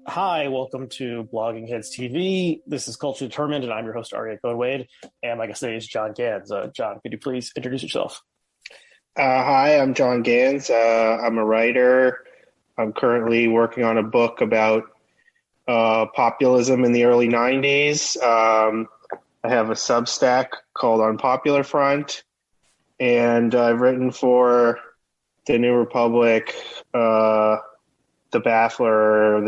Hi, welcome to Blogging Heads TV. This is Culture Determined, and I'm your host, Aryeh Cohen-Wade. And my guest today is John Ganz. John, could you please introduce yourself? Hi, I'm John Ganz. I'm a writer. I'm currently working on a book about populism in the early 90s. I have a Substack called Unpopular Front, and I've written for The New Republic, The Baffler,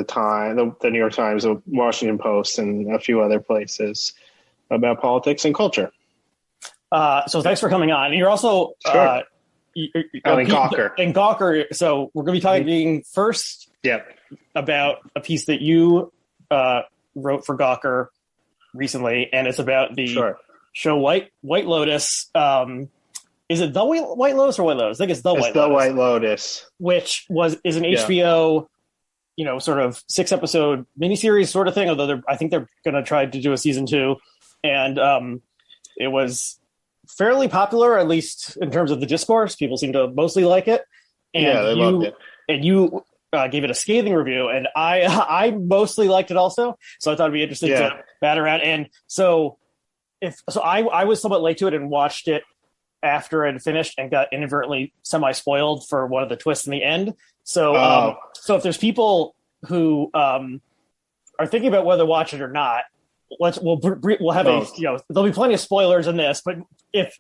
the New York Times, the Washington Post, and a few other places about politics and culture. So thanks for coming on. You're also Sure. in Gawker. In Gawker. So we're going to be talking first about a piece that you wrote for Gawker recently, and it's about the show White Lotus. Is it the White Lotus or White Lotus? I think it's the White Lotus, which is an HBO, sort of 6-episode miniseries sort of thing. Although I think they're going to try to do a season 2, and it was fairly popular, at least in terms of the discourse. People seem to mostly like it, and they loved it. And you gave it a scathing review, and I mostly liked it also. So I thought it'd be interesting to bat around. And so I was somewhat late to it and watched it after it had finished and got inadvertently semi-spoiled for one of the twists in the end. So so if there's people who are thinking about whether to watch it or not, we'll have there'll be plenty of spoilers in this, but if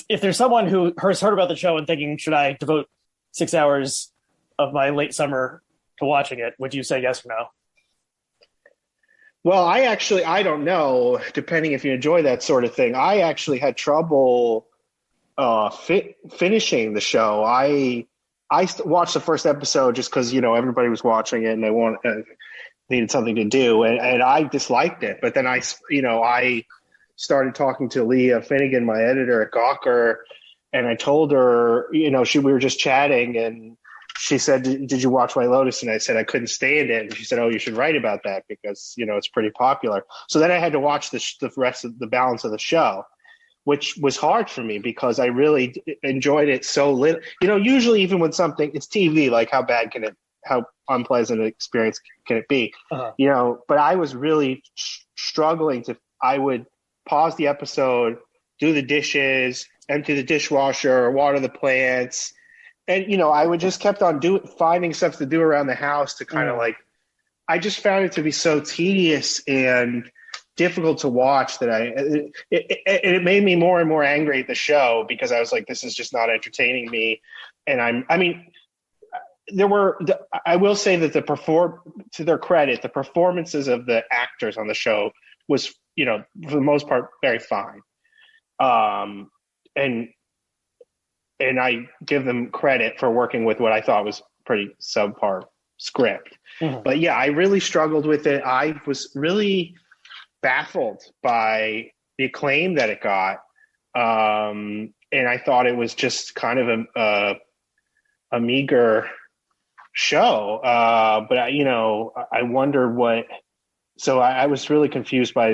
there's someone who has heard about the show and thinking, should I devote 6 hours of my late summer to watching it, would you say yes or no? Well, I don't know, depending if you enjoy that sort of thing. I actually had trouble finishing the show. I watched the first episode just because everybody was watching it and they needed something to do, and I disliked it. But then I started talking to Leah Finnegan, my editor at Gawker, and I told her, we were just chatting, and she said, "Did you watch White Lotus?" And I said I couldn't stand it, and she said, "Oh, you should write about that because it's pretty popular." So then I had to watch the rest of the balance of the show, which was hard for me because I really enjoyed it so little. Usually even when it's TV, like how unpleasant an experience can it be? But I was really struggling I would pause the episode, do the dishes, empty the dishwasher, water the plants. And, I would just kept on finding stuff to do around the house to kind of I just found it to be so tedious and difficult to watch that it made me more and more angry at the show because I was like, this is just not entertaining me. And I will say that to their credit, the performances of the actors on the show was, for the most part, very fine. And I give them credit for working with what I thought was pretty subpar script. Mm-hmm. But yeah, I really struggled with it. I was really baffled by the acclaim that it got. And I thought it was just kind of a meager show. But I wonder so I was really confused by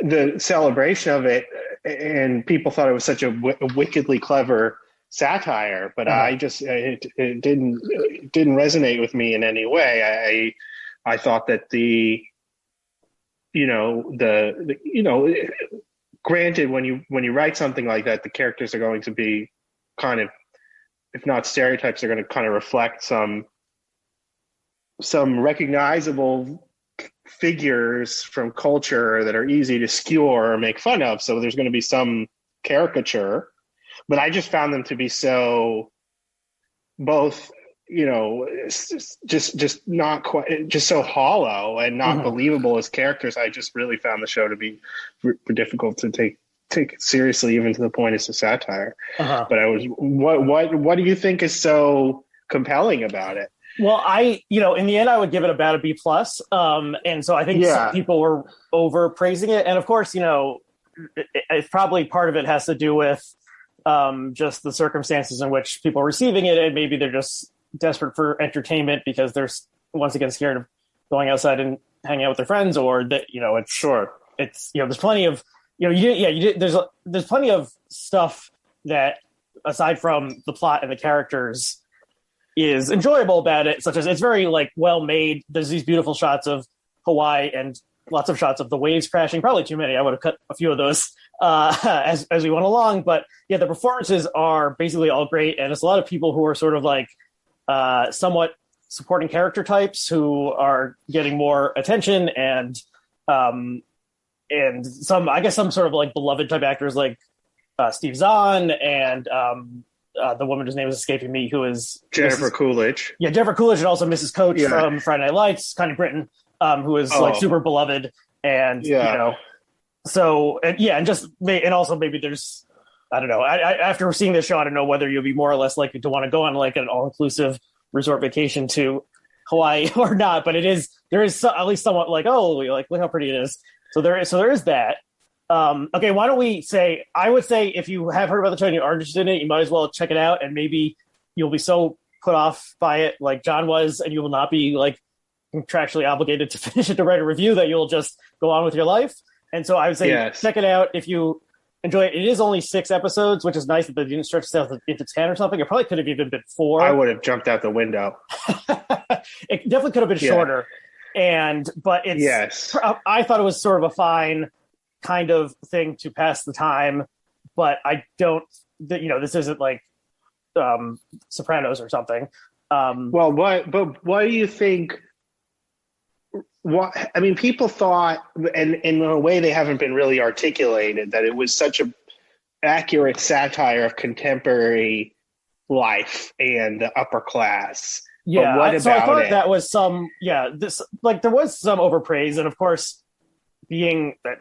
the celebration of it, and people thought it was such a wickedly clever satire, but I just it didn't resonate with me in any way. I thought that granted, when you write something like that, the characters are going to be kind of, if not stereotypes, they're going to kind of reflect some recognizable figures from culture that are easy to skewer or make fun of. So there's going to be some caricature, but I just found them to be so both, just not quite, just so hollow and not believable as characters. I just really found the show to be difficult to take it seriously, even to the point it's a satire. But what do you think is so compelling about it? Well, in the end, I would give it about a B+. And so I think some people were overpraising it. And of course, it's probably part of it has to do with just the circumstances in which people are receiving it. And maybe they're just desperate for entertainment because they're once again scared of going outside and hanging out with their friends, or that, there's plenty of, there's plenty of stuff that, aside from the plot and the characters, is enjoyable about it, such as it's very like well made. There's these beautiful shots of Hawaii and lots of shots of the waves crashing. Probably too many. I would have cut a few of those as we went along. But yeah, the performances are basically all great, and it's a lot of people who are sort of like somewhat supporting character types who are getting more attention, and some, I guess, some sort of like beloved type actors like Steve Zahn and the woman whose name is escaping me, who is Jennifer Coolidge. Yeah, Jennifer Coolidge, and also Mrs. Coach from Friday Night Lights, Connie Britton, who is like super beloved, and you know, so and also maybe there's, I don't know. I after seeing this show, I don't know whether you'll be more or less likely to want to go on like an all-inclusive resort vacation to Hawaii or not. But there is at least somewhat like, oh, like look how pretty it is. So there is that. Okay, why don't we say, I would say if you have heard about the show and you are interested in it, you might as well check it out, and maybe you'll be so put off by it like John was, and you will not be like contractually obligated to finish it to write a review, that you'll just go on with your life. And so I would say check it out if you enjoy it. It is only 6 episodes, which is nice that they didn't stretch itself into 10 or something. It probably could have even been 4. I would have jumped out the window. It definitely could have been shorter. But it's, I thought it was sort of a fine kind of thing to pass the time, but I don't, this isn't like Sopranos or something. Well, why do you think? I mean, people thought, and in a way they haven't been really articulated, that it was such a accurate satire of contemporary life and the upper class. Yeah, I thought that was there was some overpraise, and of course, being that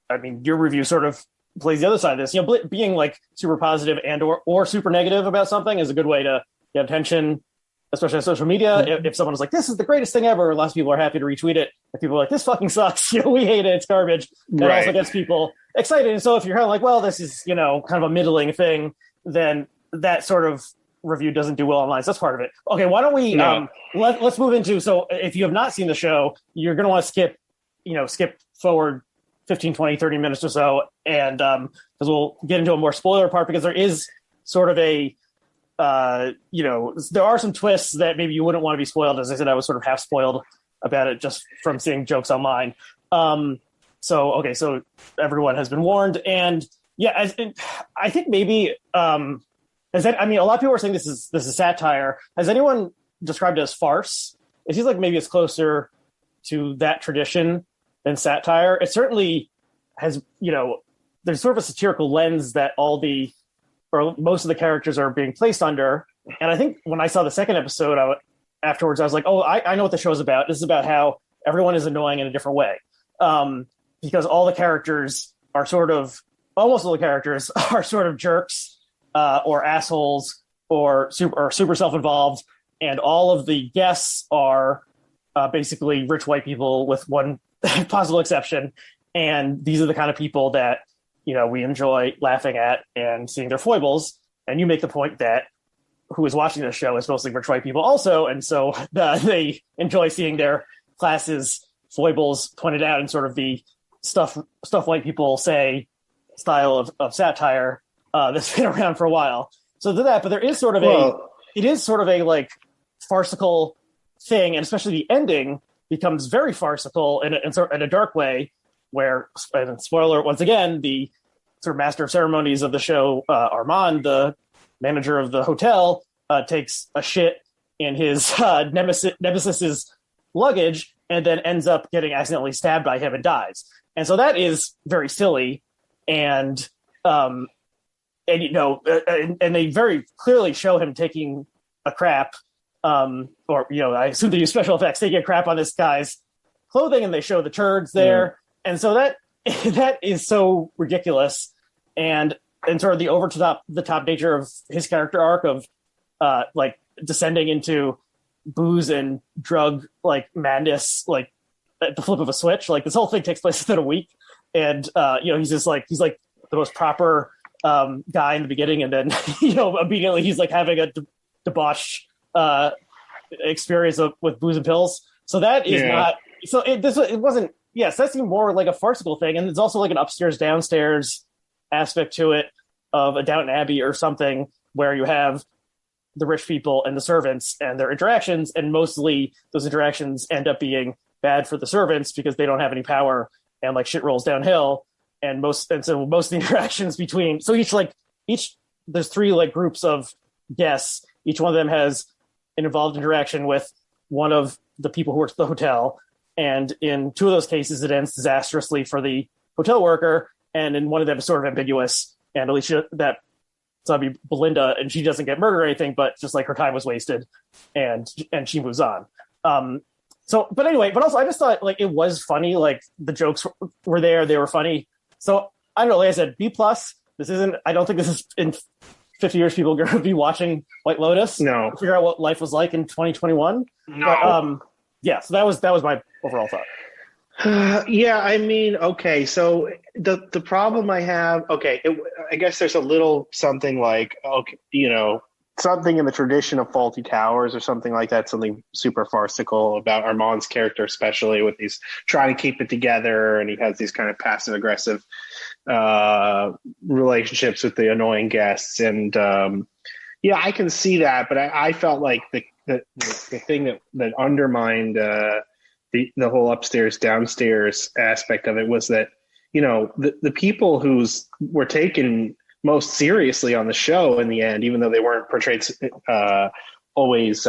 I mean, your review sort of plays the other side of this. Being like super positive and or super negative about something is a good way to get attention, especially on social media. If someone is like, "This is the greatest thing ever," lots of people are happy to retweet it. If people are like, "This fucking sucks," we hate it, it's garbage. That also gets people excited. And so if you're kind of like, "Well, this is kind of a middling thing," then that sort of review doesn't do well online. So that's part of it. Okay, why don't we let's move into, so if you have not seen the show, you're going to want to skip forward 15, 20, 30 minutes or so, and because we'll get into a more spoiler part, because there is sort of a there are some twists that maybe you wouldn't want to be spoiled. As I said, I was sort of half spoiled about it just from seeing jokes online. So everyone has been warned, and I think maybe a lot of people are saying this is satire. Has anyone described it as farce? It seems like maybe it's closer to that tradition than satire. It certainly has, there's sort of a satirical lens that most of the characters are being placed under. And I think when I saw the second episode, afterwards I was like, oh, I know what the show's about. This is about how everyone is annoying in a different way. Because almost all the characters are sort of jerks, or assholes, or super self-involved, and all of the guests are basically rich white people with one possible exception. And these are the kind of people that we enjoy laughing at and seeing their foibles. And you make the point that who is watching this show is mostly rich white people also, and so they enjoy seeing their classes' foibles pointed out in sort of the stuff white people say style of satire that's been around for a while. So to that, but there is sort of a like farcical thing, and especially the ending becomes very farcical in a dark way, where, and spoiler once again, the sort of master of ceremonies of the show, Armand, the manager of the hotel, takes a shit in his nemesis's luggage, and then ends up getting accidentally stabbed by him and dies. And so that is very silly, and they very clearly show him taking a crap, I assume they use special effects, taking a crap on this guy's clothing, and they show the turds there. And so that is so ridiculous, and sort of the over the top nature of his character arc of like descending into booze and drug like madness, like at the flip of a switch. Like this whole thing takes place within a week, and he's like the most proper guy in the beginning, and then immediately he's like having a debauched experience with booze and pills. So that is not. So it wasn't. Yes, that seemed more like a farcical thing, and there's also like an upstairs downstairs aspect to it of a Downton Abbey or something, where you have the rich people and the servants and their interactions, and mostly those interactions end up being bad for the servants because they don't have any power, and like shit rolls downhill. And so most of the interactions between each there's three like groups of guests. Each one of them has an involved interaction with one of the people who works at the hotel, and in two of those cases it ends disastrously for the hotel worker, and in one of them is sort of ambiguous, and at least that zombie Belinda, and she doesn't get murdered or anything, but just like her time was wasted, and she moves on. But also I just thought like it was funny, like the jokes were there, they were funny. So I don't know, like I said, B+. I don't think this is in 50 years people are going to be watching White Lotus. No. Figure out what life was like in 2021. No. But, yeah, so that was my overall thought. Yeah, I mean, okay, so the problem I have, I guess there's a little something like, okay, something in the tradition of Faulty Towers or something like that, something super farcical about Armand's character, especially with these trying to keep it together, and he has these kind of passive aggressive relationships with the annoying guests, and I can see that, but I felt like the thing that undermined the whole upstairs downstairs aspect of it was that the people were taken most seriously on the show in the end, even though they weren't portrayed always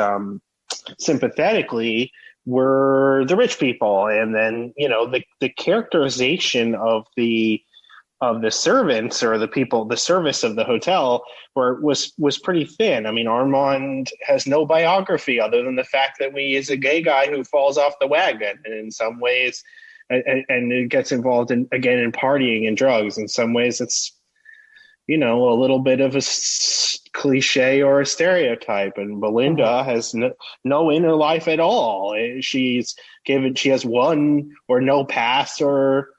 sympathetically, were the rich people. And then the characterization of the servants or the people, the service of the hotel was pretty thin. I mean, Armand has no biography other than the fact that he is a gay guy who falls off the wagon, and in some ways, and it gets involved in partying and drugs. In some ways, it's a little bit of a cliche or a stereotype. And Belinda has no inner life at all. She has one or no past or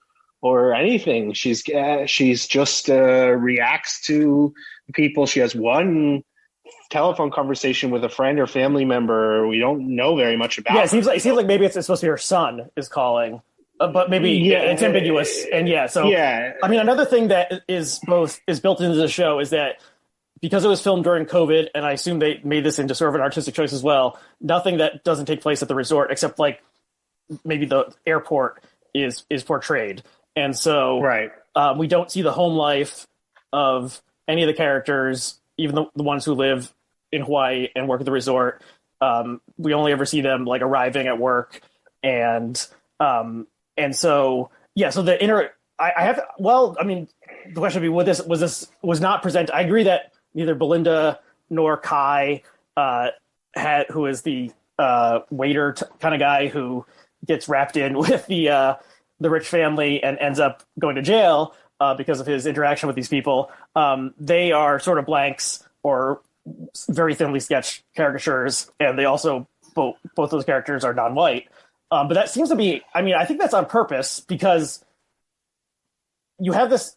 anything. She's just reacts to people. She has one telephone conversation with a friend or family member we don't know very much about. Yeah, it seems like maybe it's supposed to be her son is calling. But maybe it's ambiguous, and I mean, another thing that is built into the show is that because it was filmed during COVID, and I assume they made this into sort of an artistic choice as well. Nothing that doesn't take place at the resort, except like maybe the airport, is portrayed, and so we don't see the home life of any of the characters, even the ones who live in Hawaii and work at the resort. We only ever see them like arriving at work, and so the question would be, was not presented. I agree that neither Belinda nor Kai, who is the waiter kind of guy who gets wrapped in with the rich family and ends up going to jail because of his interaction with these people. They are sort of blanks or very thinly sketched caricatures, and they also both those characters are non-white. But that seems to be, I mean, I think that's on purpose because you have this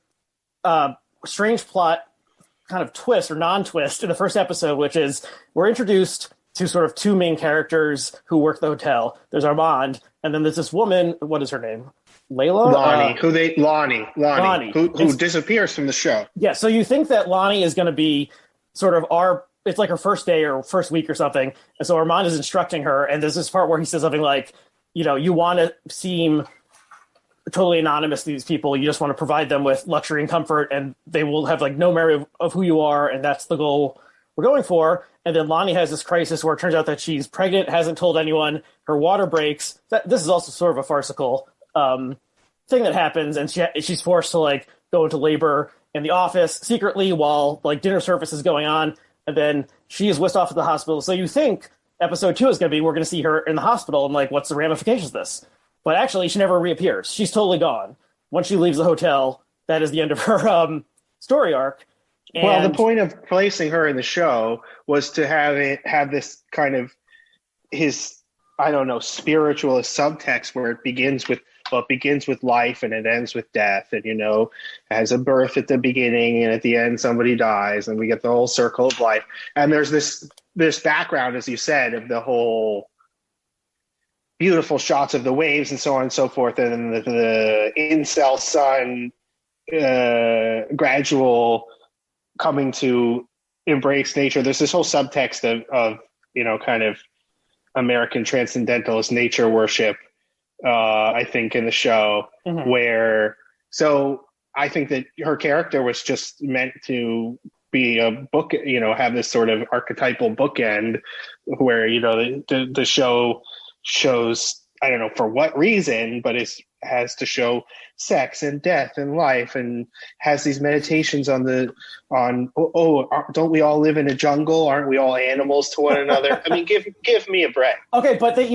strange plot kind of twist or non-twist in the first episode, which is we're introduced to sort of two main characters who work the hotel. There's Armand, and then there's this woman, what is her name? Layla? Lonnie, who disappears from the show. Yeah, so you think that Lonnie is going to be sort of it's like her first day or first week or something, and so Armand is instructing her, and there's this part where he says something like, you want to seem totally anonymous to these people. You just want to provide them with luxury and comfort, and they will have like no memory of who you are, and that's the goal we're going for. And then Lonnie has this crisis where it turns out that she's pregnant, hasn't told anyone, her water breaks. This is also sort of a farcical thing that happens, and she's forced to like go into labor in the office secretly while like dinner service is going on, and then she is whisked off to the hospital. So you think episode 2 is going to be, we're going to see her in the hospital, and like, what's the ramifications of this? But actually, she never reappears. She's totally gone. Once she leaves the hotel, that is the end of her story arc. And well, the point of placing her in the show was to have this kind of his, I don't know, spiritualist subtext where it begins with life and it ends with death, and has a birth at the beginning and at the end somebody dies, and we get the whole circle of life. And there's this background, as you said, of the whole beautiful shots of the waves and so on and so forth, and the incel son gradual coming to embrace nature. There's this whole subtext of kind of American transcendentalist nature worship, I think, in the show, where, so I think that her character was just meant to be a book, have this sort of archetypal bookend where, the show shows, I don't know for what reason, but has to show sex and death and life, and has these meditations on don't we all live in a jungle? Aren't we all animals to one another? I mean, give me a break. Okay, but they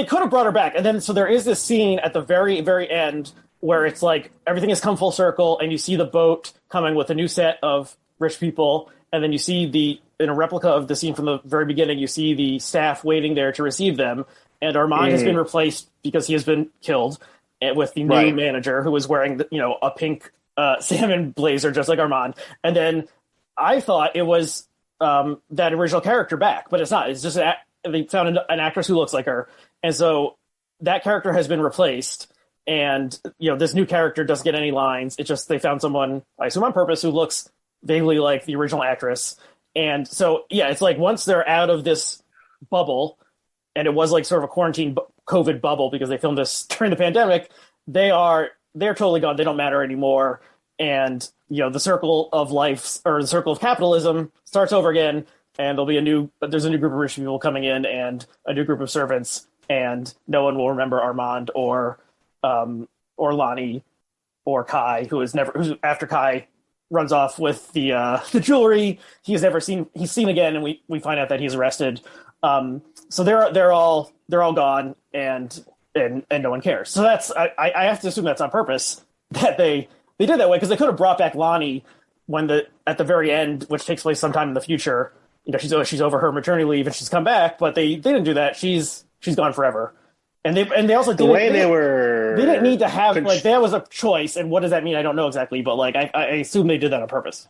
could have brought her back, and then so there is this scene at the very, very end where it's like everything has come full circle, and you see the boat coming with a new set of rich people, and then you see in a replica of the scene from the very beginning, you see the staff waiting there to receive them, and Armand has been replaced because he has been killed, with the new manager who was wearing a pink salmon blazer just like Armand. And then I thought it was that original character back, but it's not. It's just they found an actress who looks like her, and so that character has been replaced. And this new character doesn't get any lines. It's just they found someone, I assume on purpose, who looks vaguely like the original actress. And so it's like once they're out of this bubble, and it was like sort of a quarantine COVID bubble because they filmed this during the pandemic, they're totally gone. They don't matter anymore. And the circle of life, or the circle of capitalism, starts over again, and there's a new group of rich people coming in and a new group of servants, and no one will remember Armand or Lonnie or Kai, who's after Kai runs off with the jewelry, he's seen again, and we find out that he's arrested. So they're all gone, and no one cares. So that's I have to assume that's on purpose that they did that way, because they could have brought back Lonnie at the very end, which takes place sometime in the future. She's over her maternity leave and she's come back, but they didn't do that. She's gone forever. And they also they didn't need to have that was a choice. And what does that mean? I don't know exactly, but I assume they did that on purpose.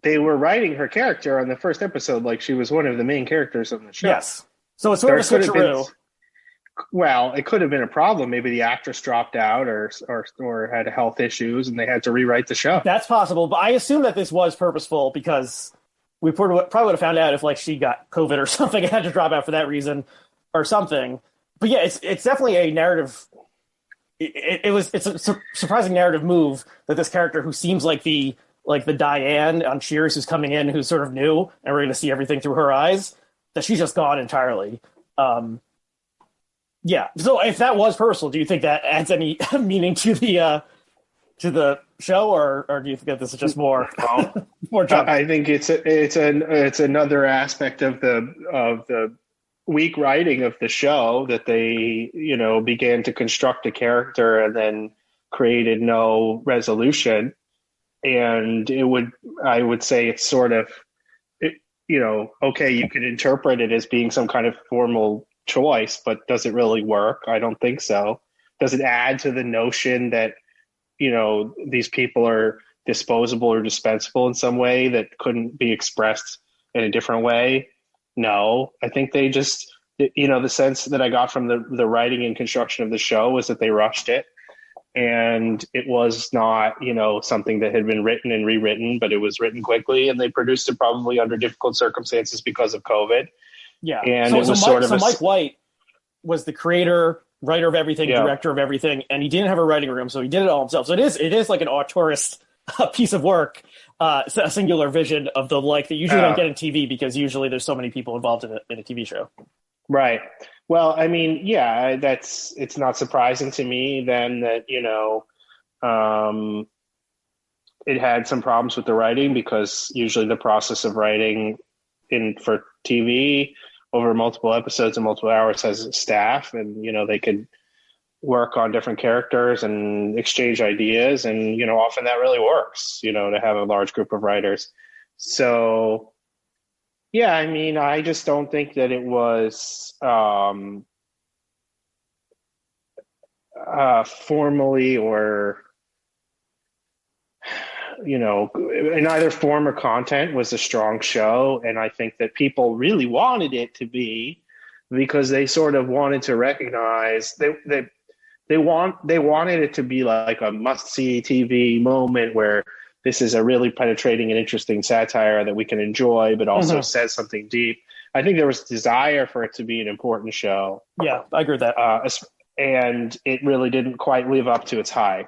They were writing her character on the first episode like she was one of the main characters on the show. Yes. So it's sort of a switcheroo. Well, it could have been a problem. Maybe the actress dropped out or had health issues, and they had to rewrite the show. That's possible, but I assume that this was purposeful, because we probably would have found out if she got COVID or something and had to drop out for that reason or something. But yeah, it's definitely a narrative. It's a surprising narrative move that this character, who seems like the Diane on Cheers, who's coming in, who's sort of new, and we're going to see everything through her eyes, that she's just gone entirely. Yeah. So if that was personal, do you think that adds any meaning to the show, or do you think that this is just more more junk? I think it's another aspect of the weak writing of the show, that they began to construct a character and then created no resolution. And I would say it's sort of, okay, you can interpret it as being some kind of formal choice, but does it really work? I don't think so. Does it add to the notion that, these people are disposable or dispensable in some way that couldn't be expressed in a different way? No, I think they just, the sense that I got from the writing and construction of the show was that they rushed it. And it was not, something that had been written and rewritten, but it was written quickly, and they produced it probably under difficult circumstances because of COVID. Yeah. And Mike White was the creator, writer of everything, director of everything, and he didn't have a writing room, so he did it all himself. So it is like an auteurist piece of work, a singular vision of the that you usually don't get in TV, because usually there's so many people involved in a TV show. Right. Well, I mean, yeah, it's not surprising to me then that, it had some problems with the writing, because usually the process of writing for TV over multiple episodes and multiple hours has staff, and, they could work on different characters and exchange ideas. And, often that really works, to have a large group of writers. So, yeah, I mean, I just don't think that it was formally or, in either form or content was a strong show. And I think that people really wanted it to be, because they sort of wanted to recognize they wanted it to be like a must-see TV moment where this is a really penetrating and interesting satire that we can enjoy, but also says something deep. I think there was desire for it to be an important show. Yeah, I agree with that. And it really didn't quite live up to its hype.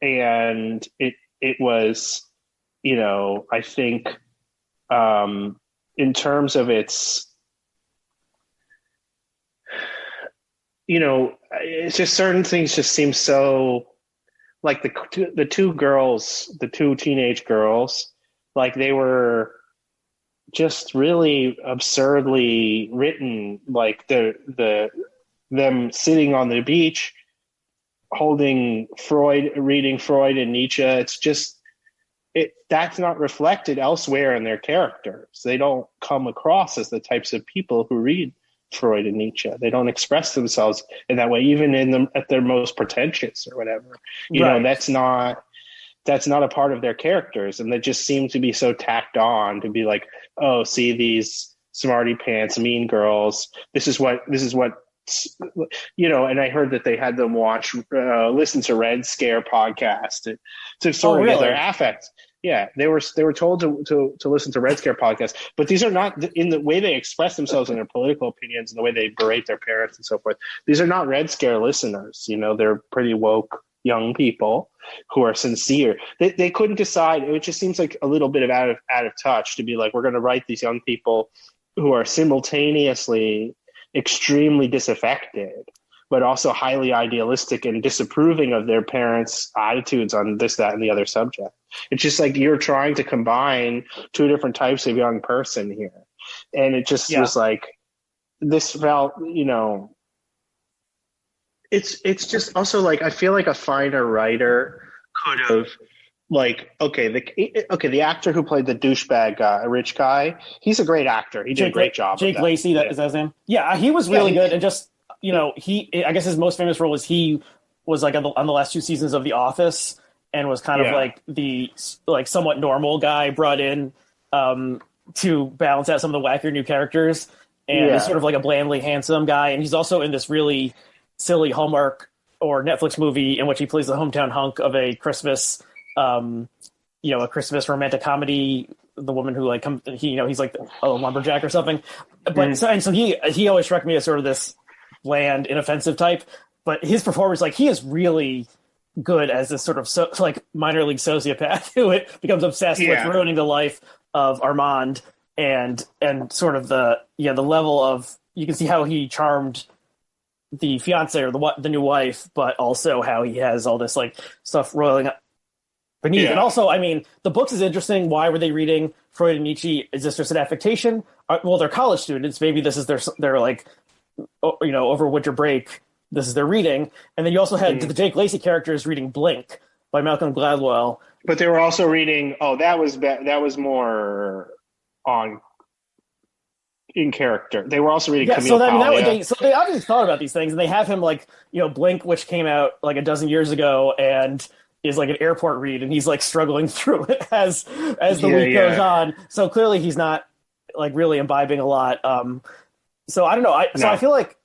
And it was, I think in terms of its, it's just certain things just seem so, like the two teenage girls, like they were just really absurdly written, like them sitting on the beach holding reading Freud and Nietzsche. It's just that's not reflected elsewhere in their characters. They don't come across as the types of people who read Freud and Nietzsche. They don't express themselves in that way, even at their most pretentious or whatever. That's not a part of their characters, and they just seem to be so tacked on to be like, oh, see these smarty pants mean girls. This is what. And I heard that they had them listen to Red Scare podcast to sort of get their affect. Yeah, they were told to listen to Red Scare podcast, but these are not, in the way they express themselves in their political opinions and the way they berate their parents and so forth. These are not Red Scare listeners. They're pretty woke young people who are sincere. They couldn't decide. It just seems like a little bit of out of touch to be like, we're going to write these young people who are simultaneously extremely disaffected, but also highly idealistic and disapproving of their parents' attitudes on this, that, and the other subject. It's just like you're trying to combine two different types of young person here. And it just was like, this felt, it's just also like, I feel like a finer writer could have, like, the actor who played the douchebag guy, rich guy, he's a great actor. He did a great job. Jake Lacey, is that his name? Yeah, he was really good. And just, I guess his most famous role was he was like on the last two seasons of The Office, and was kind of like the somewhat normal guy brought in to balance out some of the wackier new characters, and is sort of like a blandly handsome guy. And he's also in this really silly Hallmark or Netflix movie in which he plays the hometown hunk of a Christmas a Christmas romantic comedy. The woman who he's like a lumberjack or something. But so he always struck me as sort of this bland, inoffensive type. But his performance, he is really good as this sort of minor league sociopath who becomes obsessed with ruining the life of Armand, and sort of the level of, you can see how he charmed the fiance or the new wife, but also how he has all this stuff roiling up beneath. And also, the books is interesting. Why were they reading Freud and Nietzsche? Is this just an affectation? Well, they're college students. Maybe this is their over winter break, this is their reading. And then you also had the Jake Lacey characters reading Blink by Malcolm Gladwell. But they were also reading, that was more on in character. They were also reading Camille Paglia. So they obviously thought about these things, and they have him Blink, which came out a dozen years ago, and is an airport read, and he's struggling through it as the week goes on. So clearly he's not really imbibing a lot. So I don't know. I feel like,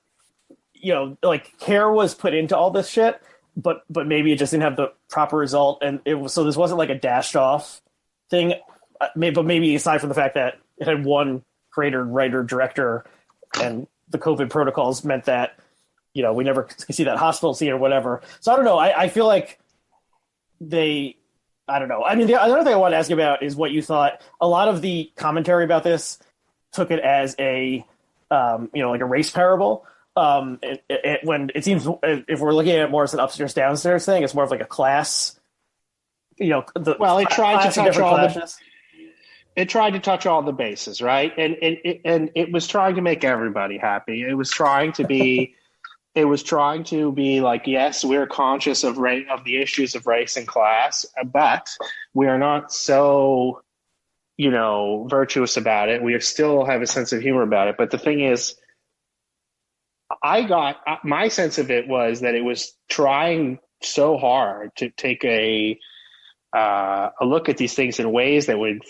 care was put into all this shit, but maybe it just didn't have the proper result. And this wasn't a dashed off thing. But maybe aside from the fact that it had one creator, writer, director, and the COVID protocols meant that, we never could see that hospital scene or whatever. So I don't know. I feel like I don't know. The other thing I want to ask you about is what you thought. A lot of the commentary about this took it as a race parable. When it seems, if we're looking at it more as an upstairs downstairs thing, it's more of a class. It tried to touch all the bases, right? And it was trying to make everybody happy. It was trying to be. It was trying to be yes, we're conscious of the issues of race and class, but we are not so, virtuous about it. We still have a sense of humor about it. But the thing is, my sense of it was that it was trying so hard to take a look at these things in ways that would,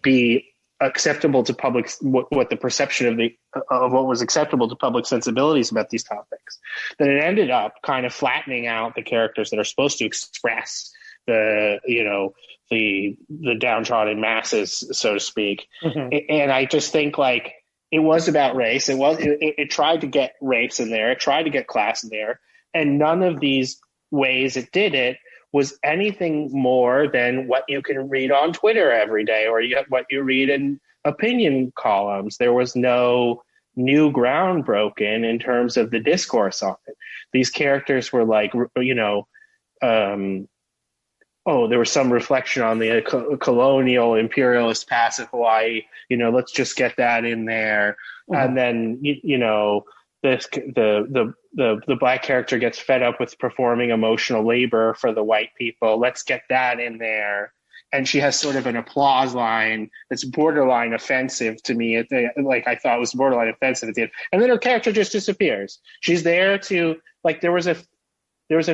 be acceptable to public, what the perception of what was acceptable to public sensibilities about these topics, that it ended up kind of flattening out the characters that are supposed to express the downtrodden masses, so to speak. Mm-hmm. And I just think like it was about race. It tried to get race in there. It tried to get class in there. And none of these ways it did it was anything more than what you can read on Twitter every day or what you read in opinion columns. There was no new ground broken in terms of the discourse on it. These characters were like, there was some reflection on the colonial imperialist past of Hawaii. Let's just get that in there. Mm-hmm. And then, the black character gets fed up with performing emotional labor for the white people. Let's get that in there. And she has sort of an applause line that's borderline offensive to me. I thought it was borderline offensive at the end. And then her character just disappears. She's there to there was a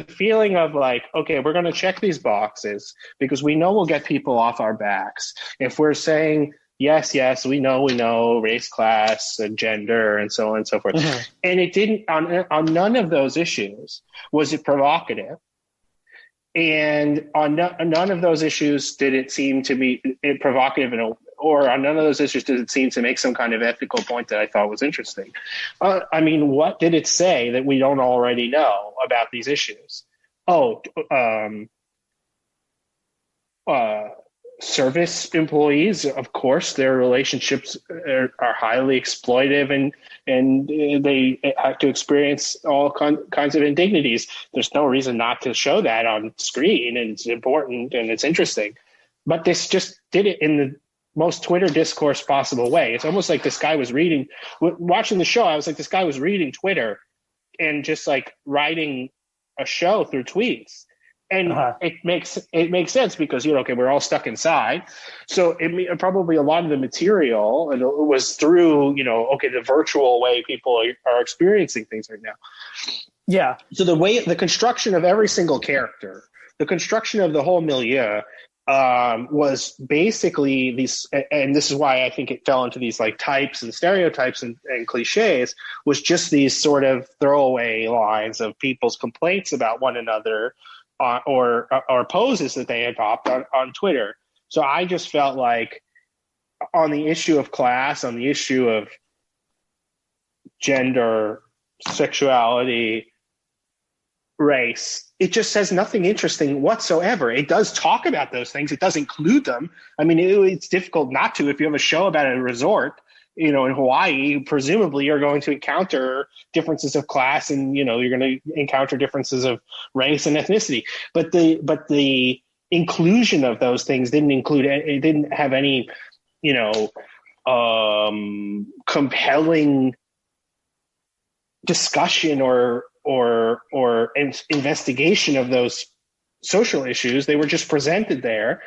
feeling of like, okay, we're going to check these boxes because we know we'll get people off our backs. If we're saying, yes, we know, race, class, and gender, and so on and so forth. Mm-hmm. And it didn't, on none of those issues was it provocative. And on none of those issues did it seem to be provocative, or on none of those issues did it seem to make some kind of ethical point that I thought was interesting. What did it say that we don't already know about these issues? Service employees, of course, their relationships are highly exploitive and they have to experience all kinds of indignities. There's no reason not to show that on screen, and it's important and it's interesting. But this just did it in the most Twitter discourse possible way. It's almost like this guy was watching the show. I was like, this guy was reading Twitter and just like writing a show through tweets. And it makes sense because, we're all stuck inside. So probably a lot of the material was through, the virtual way people are experiencing things right now. Yeah. So the construction of every single character, the construction of the whole milieu was basically these, and this is why I think it fell into these like types and stereotypes and cliches, was just these sort of throwaway lines of people's complaints about one another. Or poses that they adopt on Twitter. So I just felt like on the issue of class, on the issue of gender, sexuality, race, it just says nothing interesting whatsoever. It does talk about those things. It does include them. It's difficult not to if you have a show about a resort. In Hawaii, presumably you're going to encounter differences of class and, you're going to encounter differences of race and ethnicity. But the inclusion of those things didn't have any, compelling discussion or investigation of those social issues. They were just presented there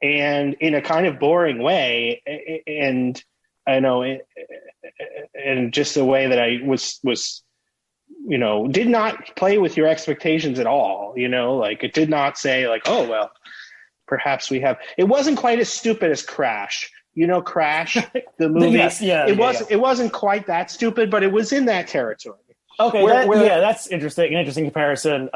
and in a kind of boring way. And I know it, and just the way that I was, did not play with your expectations at all. It did not say like, oh, well, perhaps we have, it wasn't quite as stupid as Crash, Crash, the movie. Yes, yeah, it wasn't quite that stupid, but it was in that territory. Okay. That's interesting. An interesting comparison.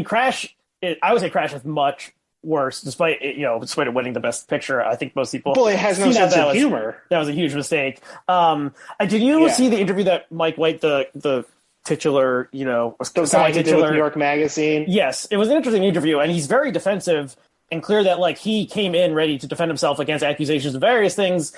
Crash, I would say Crash is much worse, despite it winning the best picture. I think most people. Well, it has no sense of humor. That was a huge mistake. Did you see the interview that Mike White, the titular, semi-titular New York Magazine? Yes, it was an interesting interview, and he's very defensive and clear that he came in ready to defend himself against accusations of various things.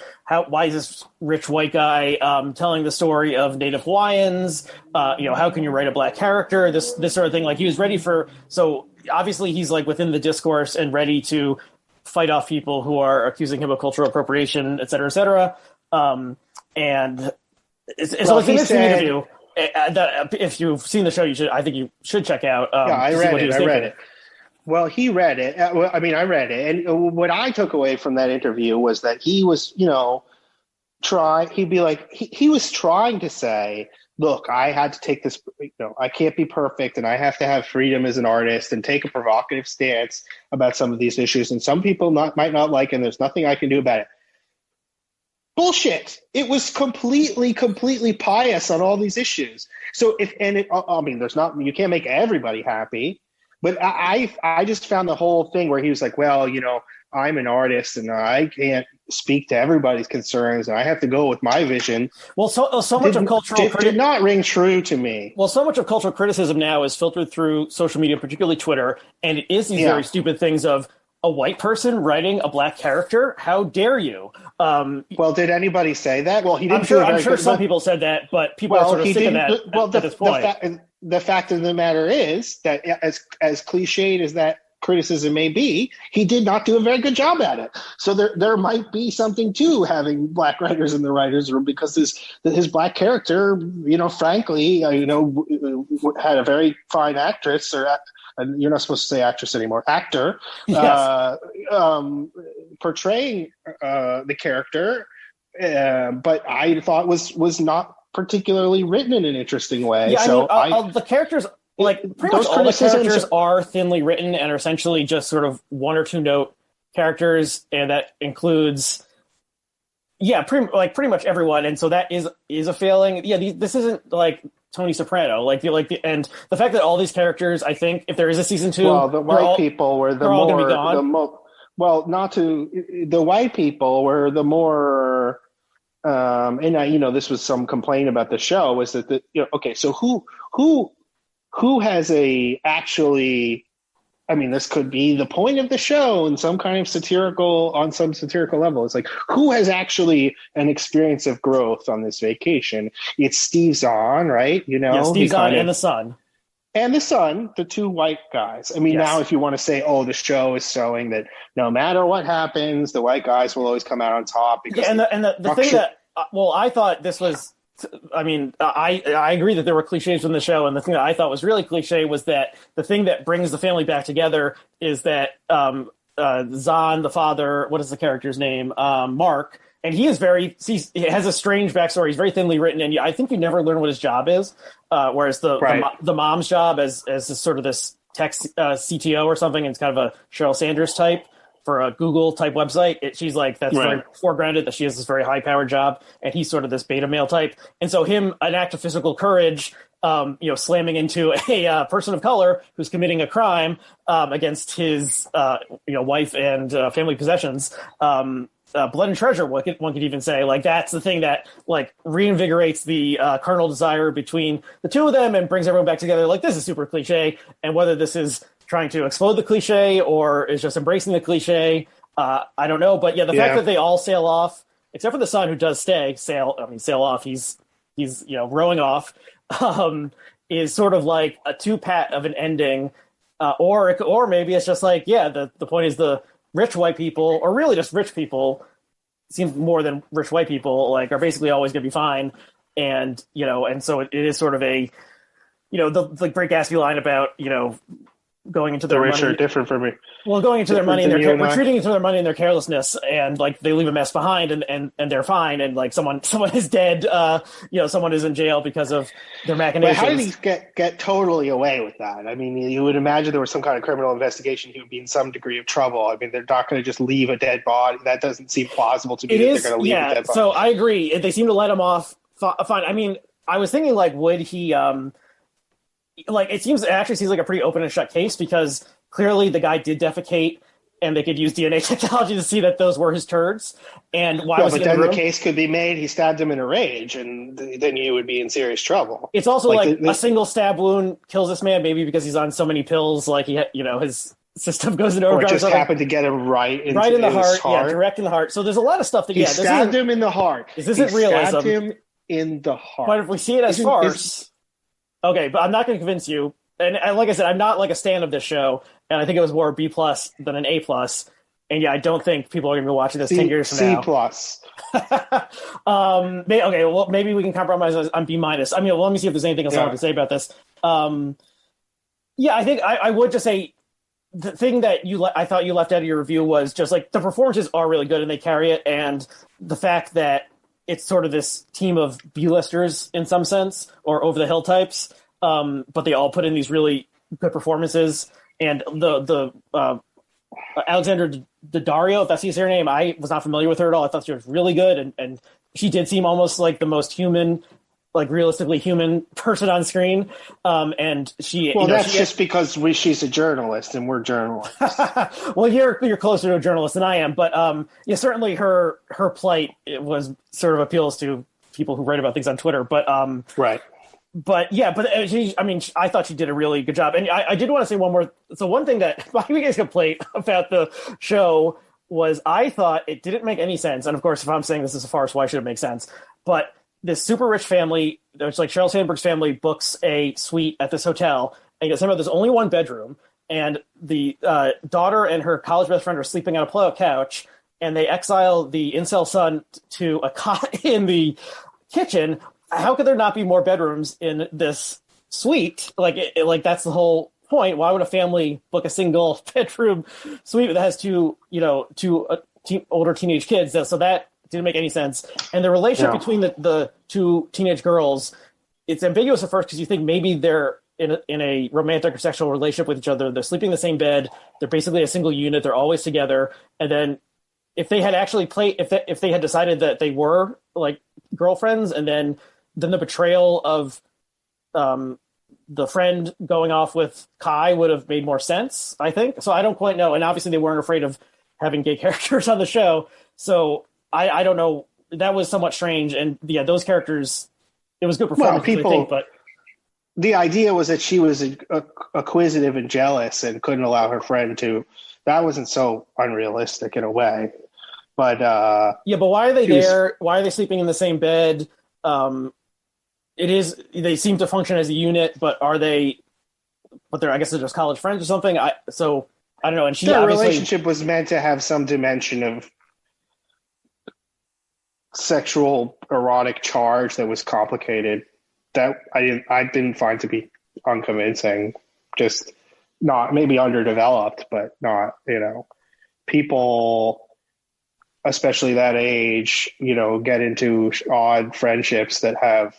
Why is this rich white guy telling the story of Native Hawaiians? How can you write a black character? This sort of thing. He was ready for. So obviously he's within the discourse and ready to fight off people who are accusing him of cultural appropriation, et cetera, et cetera. And it's an interesting interview. That if you've seen the show, you should check out. I read it. Well, he read it. I read it. And what I took away from that interview was that he was, he was trying to say, look, I had to take this, I can't be perfect and I have to have freedom as an artist and take a provocative stance about some of these issues. And some people might not like, and there's nothing I can do about it. Bullshit. It was completely pious on all these issues. So you can't make everybody happy, But I just found the whole thing where he was like, well, I'm an artist and I can't speak to everybody's concerns and I have to go with my vision. Well, so much of cultural did not ring true to me. Well, so much of cultural criticism now is filtered through social media, particularly Twitter, and it is these very stupid things of a white person writing a black character. How dare you? Well, did anybody say that? Well, he didn't. I'm sure some people said that, but people are sort of sick of that at this point. The fact of the matter is that as cliched as that criticism may be, he did not do a very good job at it. So there might be something to having black writers in the writers' room, because his black character, frankly, had a very fine actress, or you're not supposed to say actress anymore, actor, yes. Portraying the character, but I thought was not particularly written in an interesting way. Yeah, so the characters, like pretty much all the characters are thinly written and are essentially just sort of one or two note characters, and that includes, pretty much everyone. And so that is a failing. Yeah, this isn't like Tony Soprano, and the fact that all these characters, I think, if there is a season 2, well, the white people were the white people were the more. And this was some complaint about the show, was that okay, so who has actually, I mean, this could be the point of the show in some kind of satirical level. It's like, who has actually an experience of growth on this vacation? It's Steve Zahn, right? Steve Zahn and the son. And the son, the two white guys. I mean, now if you want to say, the show is showing that no matter what happens, the white guys will always come out on top. Because the thing that, I thought this was, I mean, I agree that there were cliches in the show, and the thing that I thought was really cliche was that the thing that brings the family back together is that Zahn, the father, what is the character's name? Mark. And he has a strange backstory. He's very thinly written, and I think you never learn what his job is. Whereas the mom's job as sort of this tech CTO or something, and it's kind of a Sheryl Sanders type for a Google type website. She's like, that's very foregrounded that she has this very high powered job, and he's sort of this beta male type. And so an act of physical courage, slamming into a person of color who's committing a crime against his wife and family possessions. Blood and treasure, one could even say, like, that's the thing that like reinvigorates the carnal desire between the two of them and brings everyone back together. Like, this is super cliche, and whether this is trying to explode the cliche or is just embracing the cliche, I don't know. But the fact that they all sail off, except for the son who does sail off. He's rowing off, is sort of like a two-pat of an ending, or maybe it's just like, the point is the rich white people, or really just rich people, seems more than rich white people, like, are basically always going to be fine. And, and so it is sort of a, the Great Gatsby line about, going into their rich money. Are different from me. Well, going into their money and their retreating into their money and their carelessness, and like they leave a mess behind, and they're fine, and like someone is dead, someone is in jail because of their machinations. But how did he get totally away with that? I mean, you would imagine there was some kind of criminal investigation. He would be in some degree of trouble. I mean, they're not going to just leave a dead body. That doesn't seem plausible to me. They're going to leave a dead body. So I agree. They seem to let him off fine. I mean, I was thinking, like, would he? It actually seems like a pretty open and shut case, because clearly the guy did defecate, and they could use DNA technology to see that those were his turds. And why was he in the room? But then the case could be made, he stabbed him in a rage, and then you would be in serious trouble. It's also like a single stab wound kills this man, maybe because he's on so many pills, like his system goes into overdrive. Or it just happened to get him right in the heart. Yeah, direct in the heart. So there's a lot of stuff that, he stabbed him in the heart. This isn't realism. Stabbed him in the heart. But if we see it as farce... Okay, but I'm not going to convince you. And like I said, I'm not like a stan of this show, and I think it was more B+ than an A+. And I don't think people are going to be watching this 10 years from now. C+. Okay, well, maybe we can compromise on B-. I mean, let me see if there's anything else I want to say about this. I think I would just say the thing that I thought you left out of your review was just like the performances are really good and they carry it, and the fact that it's sort of this team of B-listers in some sense, or over-the-hill types, but they all put in these really good performances. And the Alexandra Daddario, if that's her name, I was not familiar with her at all. I thought she was really good, and she did seem almost like the most human like realistically human person on screen. And she, well, that's just because she's a journalist and we're journalists. well, you're closer to a journalist than I am, but yeah, certainly her plight, it was sort of appeals to people who write about things on Twitter. But right. But yeah, but I thought she did a really good job. And I did want to say one more. So one thing that my biggest complaint about the show was I thought it didn't make any sense. And of course, if I'm saying this is a farce, why should it make sense? But this super rich family, it's like Sheryl Sandberg's family, books a suite at this hotel, and somehow there's only one bedroom, and the daughter and her college best friend are sleeping on a pull-out couch, and they exile the incel son to a cot in the kitchen. How could there not be more bedrooms in this suite? Like that's the whole point. Why would a family book a single bedroom suite that has two older teenage kids? So that didn't make any sense. And the relationship between the two teenage girls, it's ambiguous at first because you think maybe they're in a romantic or sexual relationship with each other. They're sleeping in the same bed. They're basically a single unit. They're always together. And then if they had actually if they had decided that they were like girlfriends, and then the betrayal of the friend going off with Kai would have made more sense, I think. So I don't quite know. And obviously they weren't afraid of having gay characters on the show. So I don't know. That was somewhat strange. And yeah, those characters, it was good performance. Well, but the idea was that she was acquisitive and jealous and couldn't allow her friend to. That wasn't so unrealistic in a way. But yeah, but why are they there? Why are they sleeping in the same bed? They seem to function as a unit, but I guess they're just college friends or something. I don't know. And their relationship was meant to have some dimension of sexual erotic charge that was complicated. That I didn't find to be unconvincing. Just not maybe underdeveloped, but not, people, especially that age, get into odd friendships that have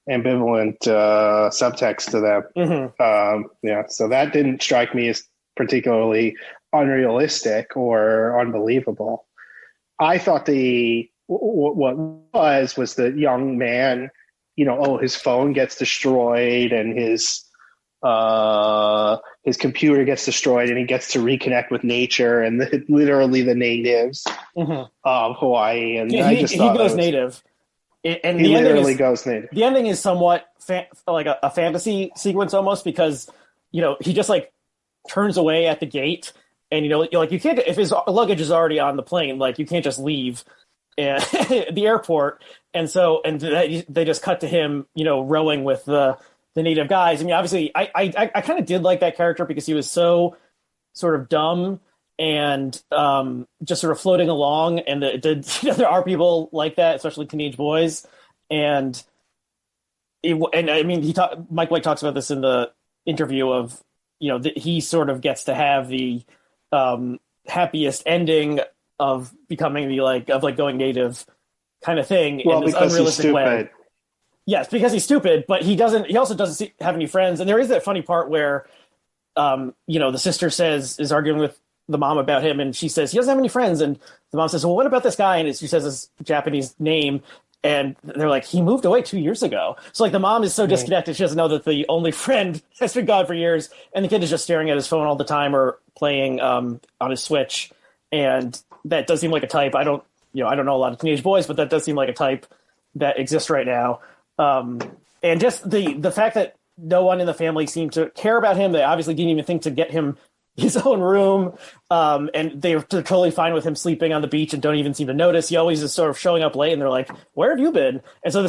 ambivalent subtext to them. Mm-hmm. So that didn't strike me as particularly unrealistic or unbelievable. I thought what was the young man, his phone gets destroyed and his computer gets destroyed and he gets to reconnect with nature and literally the natives of Hawaii. And he goes native. And he literally goes native. The ending is somewhat like a fantasy sequence almost, because he just like turns away at the gate, and you can't, if his luggage is already on the plane, like you can't just leave the airport, and they just cut to him rowing with the native guys. I mean, obviously I kind of did like that character because he was so sort of dumb and just sort of floating along, and there are people like that, especially teenage boys, and I mean Mike White talks about this in the interview of that he sort of gets to have the happiest ending of becoming going native kind of thing in this unrealistic way. Yes, because he's stupid, but he also doesn't have any friends, and there is that funny part where the sister is arguing with the mom about him, and she says he doesn't have any friends, and the mom says, well, what about this guy? And she says his Japanese name, and they're like, he moved away 2 years ago. So like the mom is so disconnected, she doesn't know that the only friend has been gone for years, and the kid is just staring at his phone all the time or playing on his Switch. And that does seem like a type. I don't know a lot of teenage boys, but that does seem like a type that exists right now. And just the fact that no one in the family seemed to care about him. They obviously didn't even think to get him his own room, and they're totally fine with him sleeping on the beach and don't even seem to notice. He always is sort of showing up late, and they're like, "Where have you been?" And so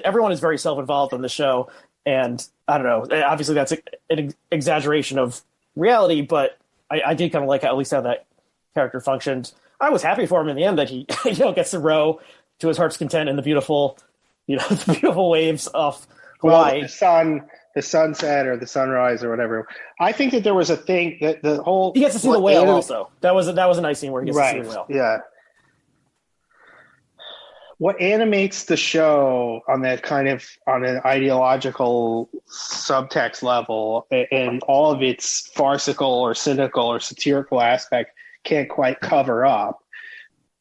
everyone is very self-involved on the show, and I don't know. Obviously, that's an exaggeration of reality, but I did kind of like at least how that character functioned. I was happy for him in the end that he gets to row to his heart's content in the beautiful waves off Hawaii. Well, the sunset or the sunrise or whatever. I think that there was a thing that the whole he gets to see the whale also. That was a nice scene where he gets to see the whale. Yeah. What animates the show on that on an ideological subtext level, and all of its farcical or cynical or satirical aspect can't quite cover up,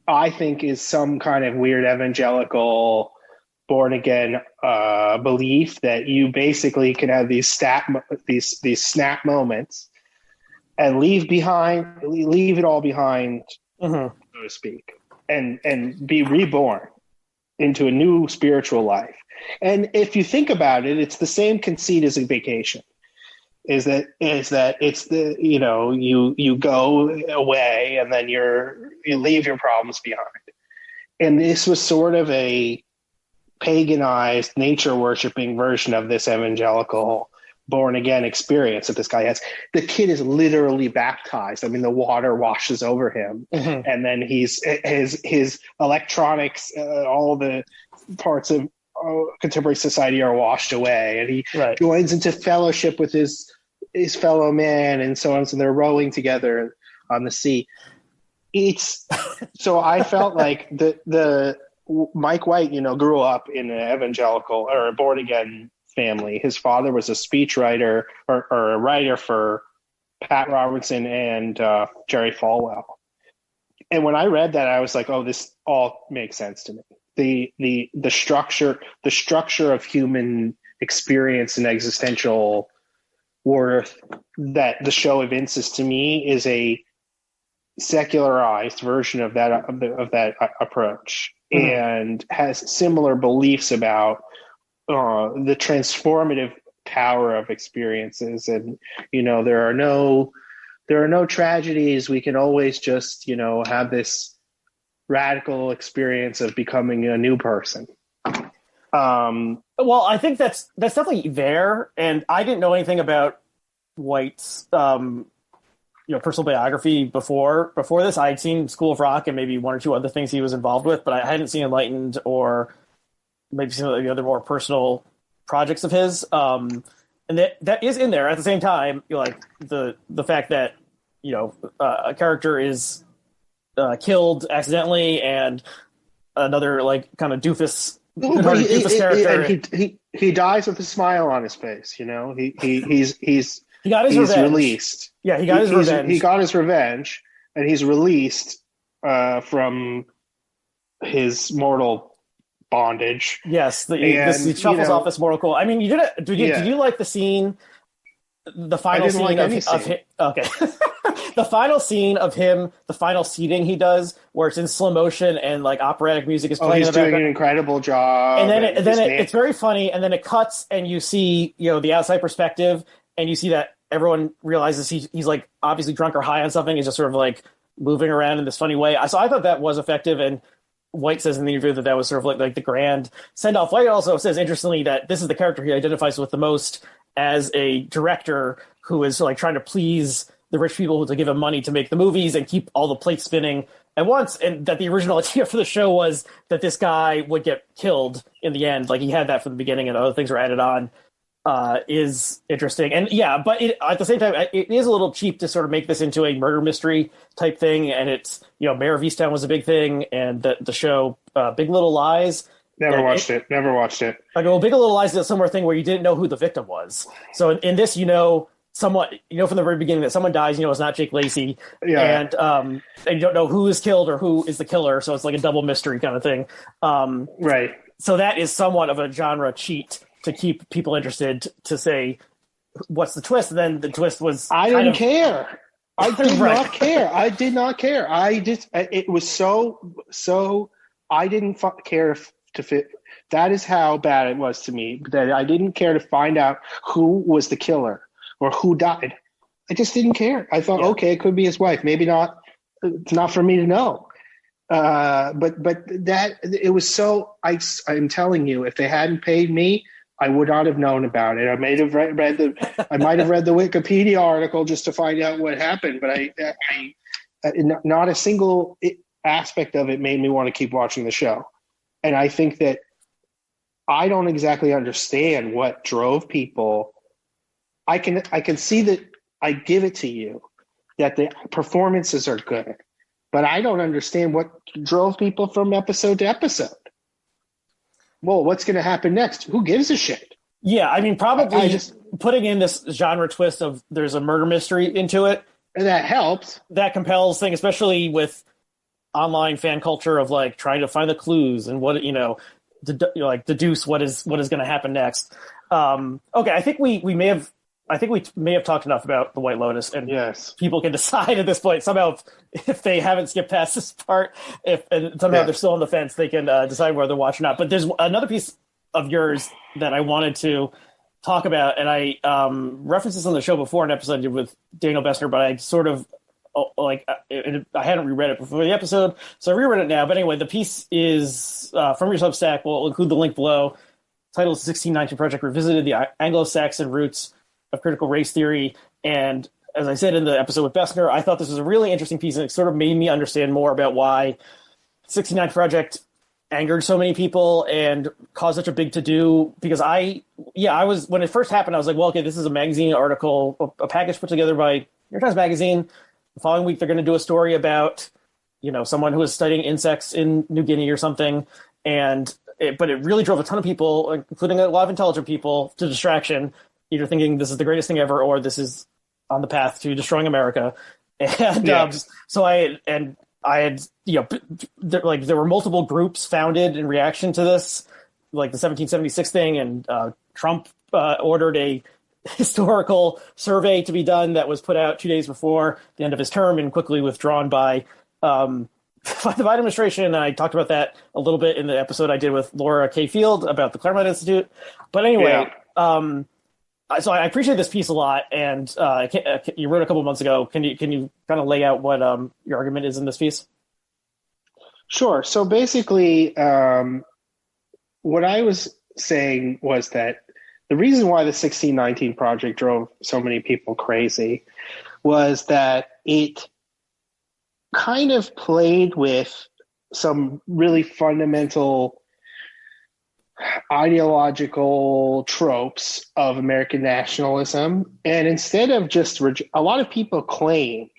I think, is some kind of weird evangelical born again belief that you basically can have these snap moments and leave it all behind, so to speak, and be reborn into a new spiritual life. And if you think about it, it's the same conceit as a vacation. Is that it's the, you go away and then you leave your problems behind. And this was sort of a paganized, nature worshiping version of this evangelical born again experience that this guy has. The kid is literally baptized. I mean, the water washes over him, and then his electronics, all the parts of contemporary society are washed away, and he joins into fellowship with his fellow man, and so on. So they're rowing together on the sea. So I felt like the Mike White, grew up in an evangelical or a born again family. His father was a speechwriter or a writer for Pat Robertson and Jerry Falwell. And when I read that, I was like, oh, this all makes sense to me. The structure of human experience and existential worth that the show evinces to me is a secularized version of that approach, and has similar beliefs about the transformative power of experiences. And there are no tragedies. We can always just have this radical experience of becoming a new person. Well, I think that's definitely there, and I didn't know anything about White's personal biography before this. I had seen School of Rock and maybe one or two other things he was involved with, but I hadn't seen Enlightened or maybe some of the other more personal projects of his. And that is in there. At the same time, like the fact that a character is killed accidentally, and another like kind of doofus character. And he dies with a smile on his face. He got his revenge. Released. Yeah, he got his revenge. He got his revenge, and he's released from his mortal bondage. Yes, he shuffles off this mortal coil. I mean, did you like the scene? The final scene of him. Okay. The final scene of him, the final seating he does, where it's in slow motion and like operatic music is playing. He's doing an incredible job. And then it's very funny, and then it cuts, and you see the outside perspective, and you see that everyone realizes he's like obviously drunk or high on something. He's just sort of like moving around in this funny way. So I thought that was effective, and White says in the interview that was sort of like the grand send-off. White also says, interestingly, that this is the character he identifies with the most as a director who is like trying to please the rich people to give him money to make the movies and keep all the plates spinning at once, and that the original idea for the show was that this guy would get killed in the end. Like he had that from the beginning, and other things were added on. Is interesting. And yeah, but at the same time, it is a little cheap to sort of make this into a murder mystery type thing. And it's, Mayor of Easttown was a big thing, and the show Big Little Lies. Never watched it. Okay, well, Big Little Lies is a similar thing where you didn't know who the victim was. So in this, somewhat, from the very beginning that someone dies, it's not Jake Lacey. Yeah. And you don't know who is killed or who is the killer. So it's like a double mystery kind of thing. Right. So that is somewhat of a genre cheat to keep people interested, to say, what's the twist? And then the twist was... I didn't care. I did not care. I did not care. It was so I didn't care to fit. That is how bad it was to me, that I didn't care to find out who was the killer or who died. I just didn't care. I thought, okay, it could be his wife. Maybe not. It's not for me to know. But that it was so... I'm telling you, if they hadn't paid me, I would not have known about it. I might have read the Wikipedia article just to find out what happened, but I not a single aspect of it made me want to keep watching the show. And I think that I don't exactly understand what drove people. I can see that. I give it to you that the performances are good, but I don't understand what drove people from episode to episode. Well, what's going to happen next? Who gives a shit? Yeah, I mean, probably putting in this genre twist of there's a murder mystery into it. And that helps. That compels thing, especially with online fan culture of like trying to find the clues and what, deduce what is going to happen next. Okay, I think we may have talked enough about the White Lotus, and Yes. people can decide at this point somehow if they haven't skipped past this part, if and somehow they're still on the fence, they can decide whether to watch or not. But there's another piece of yours that I wanted to talk about, and I referenced this on the show before, an episode I did with Daniel Bessner, but I sort of I hadn't reread it before the episode, so I reread it now. But anyway, the piece is from your Substack. We'll include the link below. Title is 1619 Project Revisited, the Anglo-Saxon Roots of Critical Race Theory. And as I said in the episode with Bessner, I thought this was a really interesting piece, and it sort of made me understand more about why 69 Project angered so many people and caused such a big to-do. Because I was, when it first happened, I was like, well, okay, this is a magazine article, a package put together by New York Times Magazine. The following week, they're going to do a story about, someone who was studying insects in New Guinea or something. But it really drove a ton of people, including a lot of intelligent people, to distraction, either thinking this is the greatest thing ever or this is on the path to destroying America. And so I had there were multiple groups founded in reaction to this, like the 1776 thing, and Trump ordered a historical survey to be done that was put out 2 days before the end of his term and quickly withdrawn by the Biden administration. And I talked about that a little bit in the episode I did with Laura K. Field about the Claremont Institute. But anyway, so I appreciate this piece a lot, and you wrote a couple months ago. Can you kind of lay out what your argument is in this piece? Sure. So basically, what I was saying was that the reason why the 1619 Project drove so many people crazy was that it kind of played with some really fundamental ideological tropes of American nationalism. And instead of just, a lot of people claimed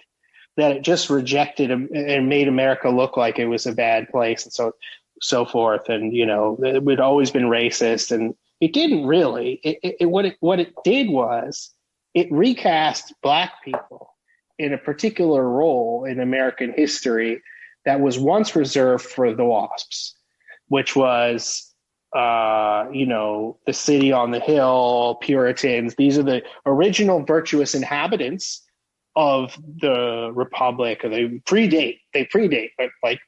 that it just rejected and made America look like it was a bad place and so forth. And, it had always been racist, and it didn't really. What it did was it recast Black people in a particular role in American history that was once reserved for the WASPs, which was the city on the hill, Puritans. These are the original virtuous inhabitants of the Republic. They predate, but like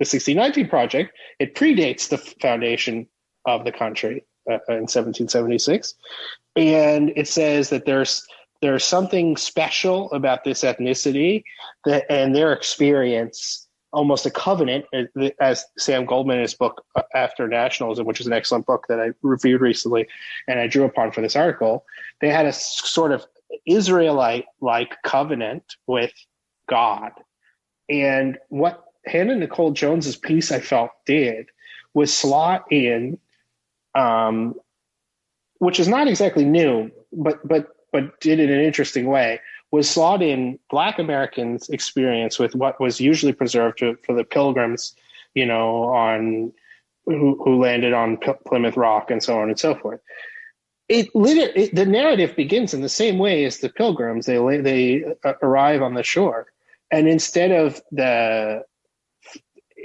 the 1619 Project, it predates the foundation of the country in 1776. And it says that there's something special about this ethnicity and their experience, almost a covenant, as Sam Goldman in his book After Nationalism, which is an excellent book that I reviewed recently and I drew upon for this article. They had a sort of Israelite-like covenant with God. And what Hannah Nicole Jones's piece, I felt, did was slot in, which is not exactly new, but did it in an interesting way, was slot in Black Americans' experience with what was usually preserved for the Pilgrims, on who landed on Plymouth Rock and so on and so forth. The narrative begins in the same way as the Pilgrims. They arrive on the shore, and instead of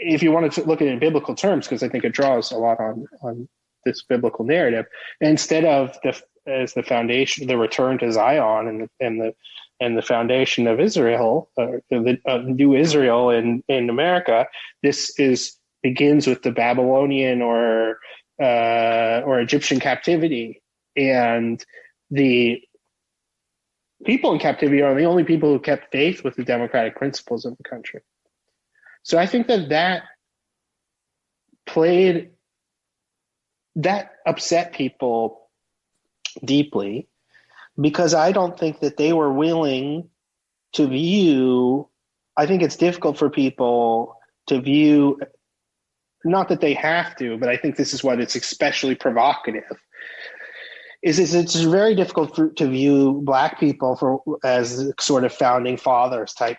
if you wanted to look at it in biblical terms, because I think it draws a lot on this biblical narrative, instead of the foundation, the return to Zion and the foundation of Israel, the new Israel in America, this begins with the Babylonian or Egyptian captivity, and the people in captivity are the only people who kept faith with the democratic principles of the country. So I think that upset people deeply, because I don't think that they were willing to view. I think it's difficult for people to view, not that they have to, but I think this is what it's especially provocative, is it's very difficult to view Black people as sort of founding fathers type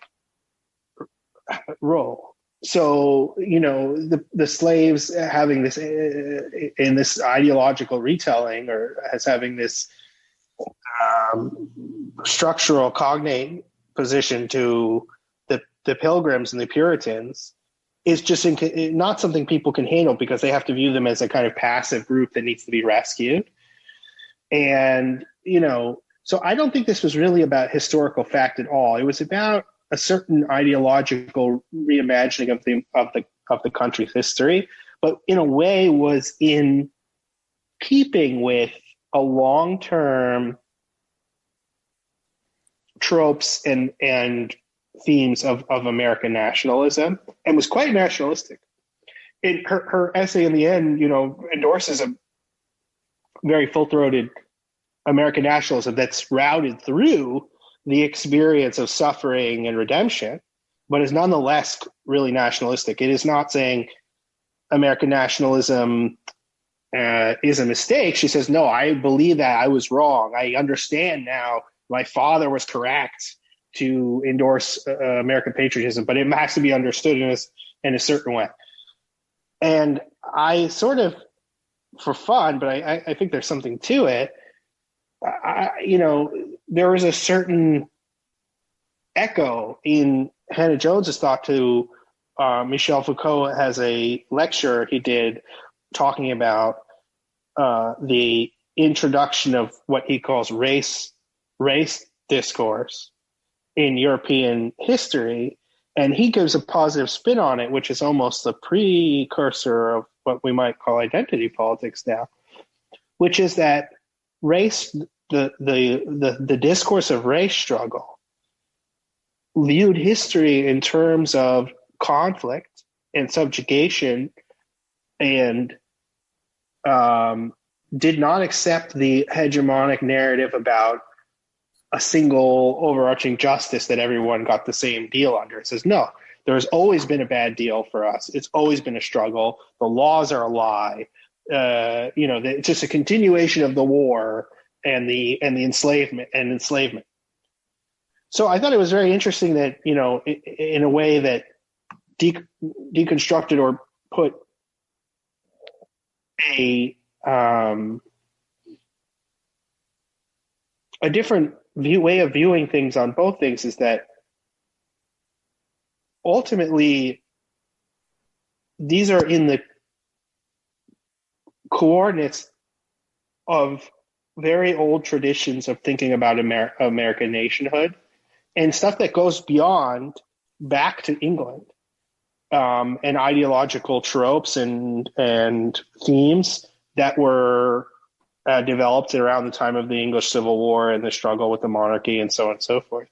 role. So, the slaves having this in this ideological retelling, or as having this structural cognate position to the Pilgrims and the Puritans, is just not something people can handle because they have to view them as a kind of passive group that needs to be rescued. And, so I don't think this was really about historical fact at all. It was about a certain ideological reimagining of the country's history, but in a way was in keeping with a long-term tropes and themes of American nationalism, and was quite nationalistic. Her essay in the end, endorses a very full-throated American nationalism that's routed through the experience of suffering and redemption, but is nonetheless really nationalistic. It is not saying American nationalism is a mistake. She says, no, I believe that I was wrong. I understand now my father was correct to endorse American patriotism, but it has to be understood in a certain way. And I sort of, for fun, but I think there's something to it, there is a certain echo in Hannah Jones's thought to Michel Foucault has a lecture he did talking about the introduction of what he calls race discourse in European history. And he gives a positive spin on it, which is almost the precursor of what we might call identity politics now, which is that race, the discourse of race struggle viewed history in terms of conflict and subjugation, and did not accept the hegemonic narrative about a single overarching justice that everyone got the same deal under. It says, no, there has always been a bad deal for us. It's always been a struggle. The laws are a lie. It's just a continuation of the war and the enslavement. So I thought it was very interesting that, in a way that deconstructed or put a different way of viewing things on both things, is that ultimately these are in the coordinates of very old traditions of thinking about American nationhood, and stuff that goes beyond back to England, and ideological tropes and themes that were developed around the time of the English Civil War and the struggle with the monarchy and so on and so forth.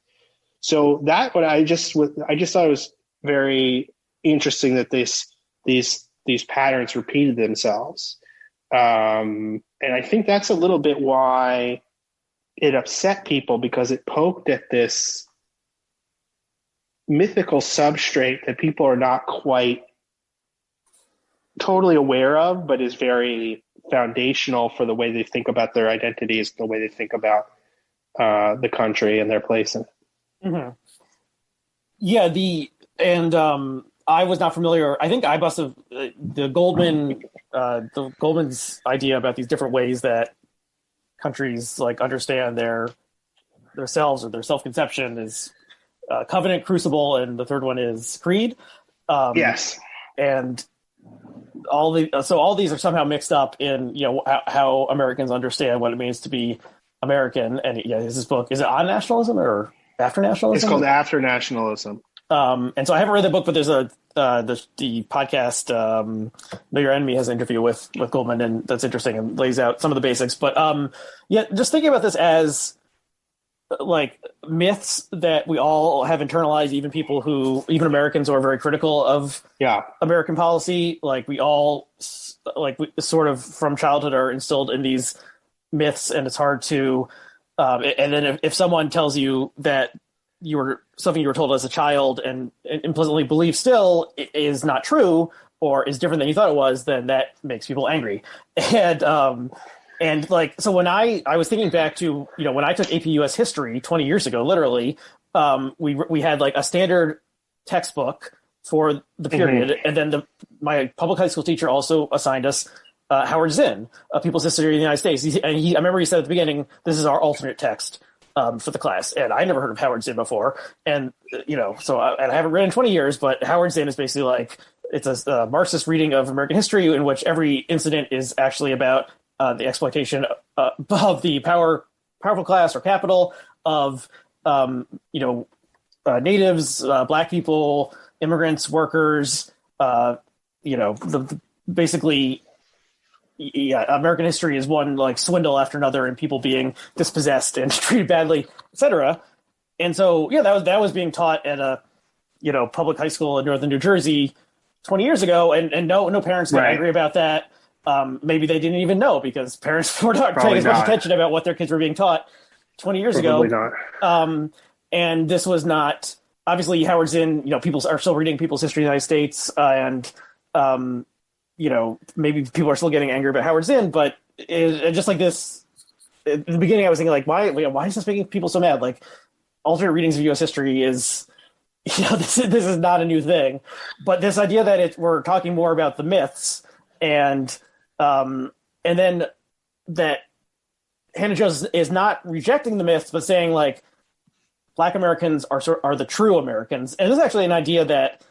So that I just thought it was very interesting that these patterns repeated themselves. And I think that's a little bit why it upset people, because it poked at this mythical substrate that people are not quite totally aware of, but is very foundational for the way they think about their identities, the way they think about the country and their place in it. Mm-hmm. Yeah, I was not familiar. I think I must have the Goldman's idea about these different ways that countries understand their selves or their self-conception is covenant, crucible, and the third one is creed. Yes, and all these are somehow mixed up in how Americans understand what it means to be American. And is this book, is it on nationalism or after nationalism? It's called After Nationalism. And so I haven't read the book, but there's the podcast Know Your Enemy has an interview with Goldman, and that's interesting and lays out some of the basics. But just thinking about this as myths that we all have internalized, even Americans who are very critical of American policy, we all we sort of from childhood are instilled in these myths, and it's hard to and then if someone tells you that something you were told as a child and implicitly believe still is not true or is different than you thought it was, then that makes people angry. And so when I was thinking back to, when I took AP US history 20 years ago, literally, we had a standard textbook for the period. Mm-hmm. And then my public high school teacher also assigned us Howard Zinn, People's History of the United States. I remember he said at the beginning, this is our alternate text for the class. And I never heard of Howard Zinn before. And, so I haven't read in 20 years, but Howard Zinn is basically it's a Marxist reading of American history in which every incident is actually about the exploitation of the powerful class or capital of natives, black people, immigrants, workers. Basically, yeah, American history is one like swindle after another, and people being dispossessed and treated badly, etc. And so, yeah, that was being taught at a public high school in northern New Jersey 20 years ago, and no parents got angry about that. Maybe they didn't even know because parents were not paying as much attention about what their kids were being taught 20 years ago. Not. And this was not, obviously Howard Zinn, people are still reading people's history of the United States, and maybe people are still getting angry about Howard Zinn, but just like this, at the beginning I was thinking like, why is this making people so mad? Like, alternate readings of U.S. history is, this is not a new thing, but this idea that we're talking more about the myths, and then that Hannah Jones is not rejecting the myths, but saying like Black Americans are the true Americans, and this is actually an idea that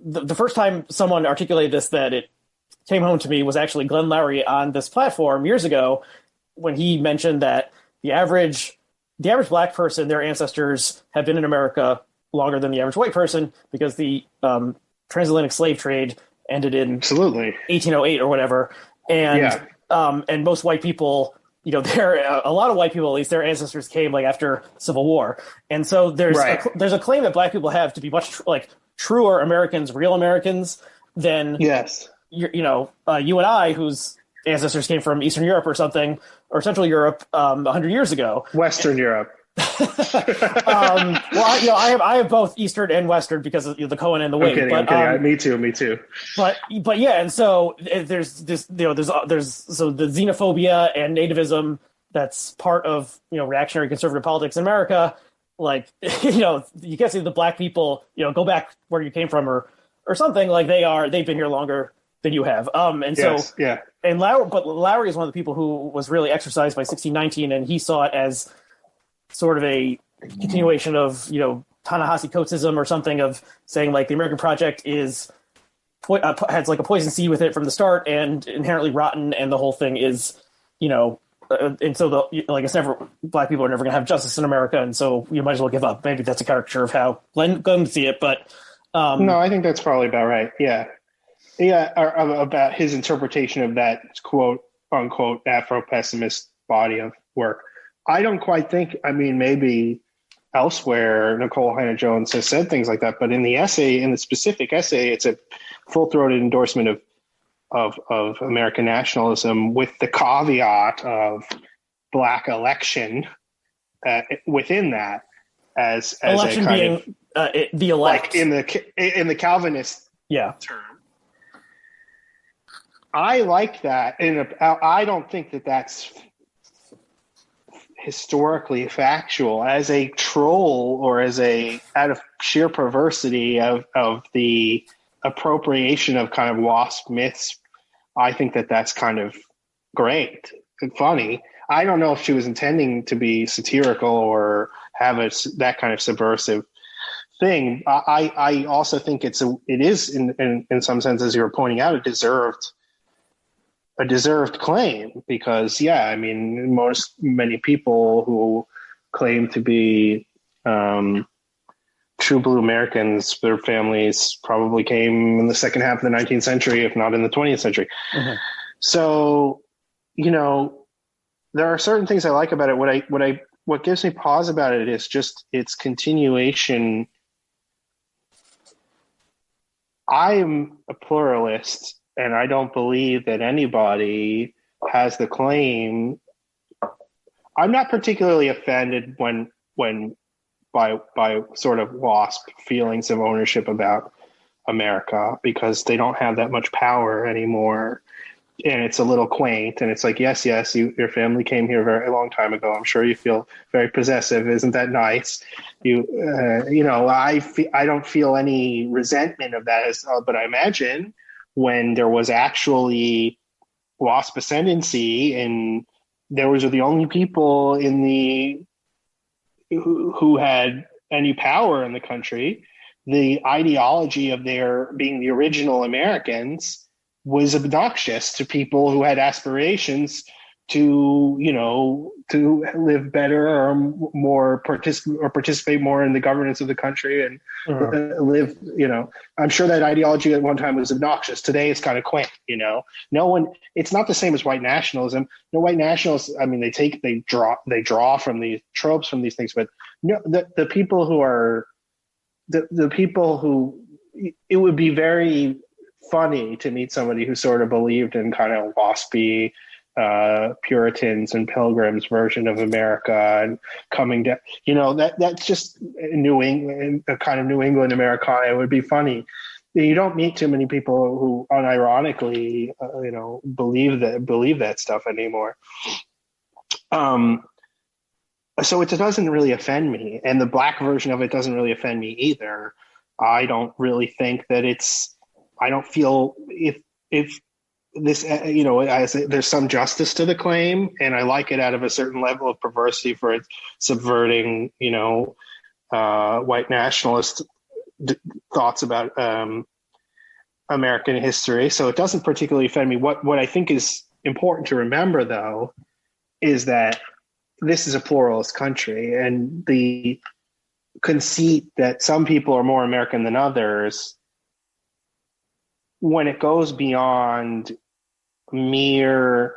the first time someone articulated this, that it came home to me, was actually Glenn Loury on this platform years ago, when he mentioned that the average Black person, their ancestors have been in America longer than the average white person because the transatlantic slave trade ended in 1808 or whatever. And and most white people, a lot of white people, at least, their ancestors came like after Civil War. And so there's a claim that Black people have to be much truer Americans, real Americans, than you and I, whose ancestors came from Eastern Europe or something, or Central Europe 100 years ago. Western Europe. I have both Eastern and Western because of the Cohen and the Wade. I'm kidding. Me too. But yeah, and so there's this, there's so the xenophobia and nativism that's part of reactionary conservative politics in America. Like you can't say the Black people go back where you came from or something, like they've been here longer than you have. And Loury is one of the people who was really exercised by 1619, and he saw it as sort of a continuation of Ta-Nehisi Coatesism or something, of saying like the American project has like a poison seed with it from the start and inherently rotten, and the whole thing is and so it's never, Black people are never going to have justice in America, and so you might as well give up. Maybe that's a caricature of how Glenn would see it, but no, I think that's probably about right. About his interpretation of that quote unquote Afro-pessimist body of work. I don't quite think, maybe elsewhere Nicole Hannah Jones has said things like that, but in the specific essay, it's a full-throated endorsement of American nationalism, with the caveat of Black election within that, as election a kind being the elect, like in the Calvinist term. I like that, and I don't think that that's historically factual. As a troll, or out of sheer perversity of the appropriation of kind of WASP myths, I think that that's kind of great and funny. I don't know if she was intending to be satirical or have that kind of subversive thing. I also think it is in some sense, as you were pointing out, a deserved claim, because many people who claim to be true blue Americans, their families probably came in the second half of the 19th century, if not in the 20th century. Mm-hmm. So, there are certain things I like about it. What gives me pause about it is just its continuation. I'm a pluralist, and I don't believe that anybody has the claim. I'm not particularly offended when by sort of WASP feelings of ownership about America, because they don't have that much power anymore. And it's a little quaint, and it's like, yes, your family came here a very long time ago. I'm sure you feel very possessive. Isn't that nice? I don't feel any resentment of that, but I imagine when there was actually WASP ascendancy, and those are the only people who had any power in the country, the ideology of their being the original Americans was obnoxious to people who had aspirations to, to live better or more participate more in the governance of the country and live, I'm sure that ideology at one time was obnoxious. Today it's kind of quaint, it's not the same as white nationalism. No, white nationalists, I mean, they draw from these tropes from these things, but the people who are the people who, it would be very funny to meet somebody who sort of believed in kind of waspy Puritans and Pilgrims version of America and coming down, that's just New England, a kind of New England Americana. It would be funny. You don't meet too many people who unironically, believe that stuff anymore. So it doesn't really offend me, and the black version of it doesn't really offend me either. I don't really think that I don't feel if this, there's some justice to the claim, and I like it out of a certain level of perversity for it subverting, white nationalist thoughts about American history. So it doesn't particularly offend me. What I think is important to remember, though, is that this is a pluralist country, and the conceit that some people are more American than others, when it goes beyond mere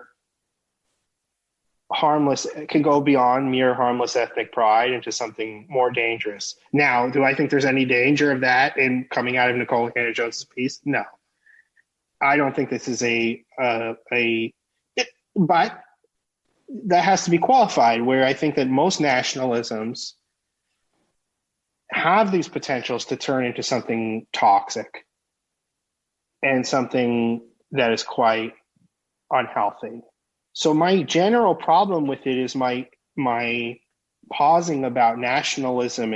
harmless ethnic pride into something more dangerous. Now, do I think there's any danger of that in coming out of Nicole Hannah-Jones's piece? No. I don't think this is but that has to be qualified, where I think that most nationalisms have these potentials to turn into something toxic and something that is quite unhealthy. So my general problem with it is my pausing about nationalism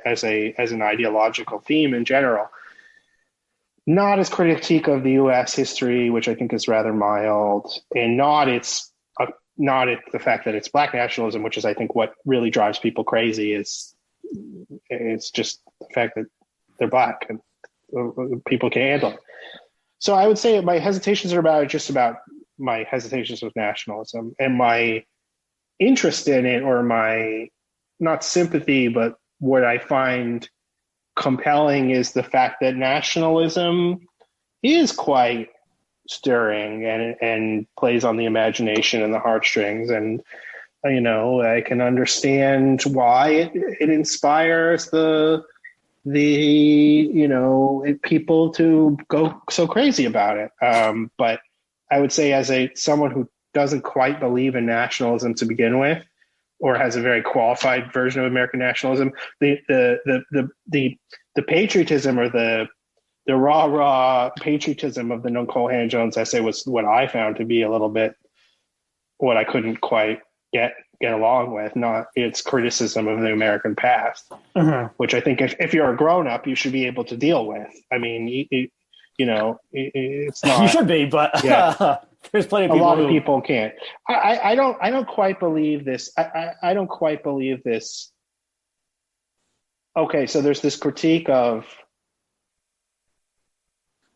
as an ideological theme in general, not as critique of the U.S. history, which I think is rather mild, and not the fact that it's black nationalism, which is, I think, what really drives people crazy. It's just the fact that they're black and people can't handle it. So I would say my hesitations are just about my hesitations with nationalism, and my interest in it, or my, not sympathy, but what I find compelling, is the fact that nationalism is quite stirring and plays on the imagination and the heartstrings. And, I can understand why it inspires people to go so crazy about it. But I would say, as someone who doesn't quite believe in nationalism to begin with, or has a very qualified version of American nationalism, the patriotism, or the raw patriotism of the Nicole Hannah-Jones essay was what I found to be a little bit what I couldn't quite get along with, not its criticism of the American past, which I think if you're a grown up, you should be able to deal with. I mean, it's not. You should be, but yeah. There's plenty of people. A lot of people can't. I don't quite believe this. I don't quite believe this. Okay, so there's this critique of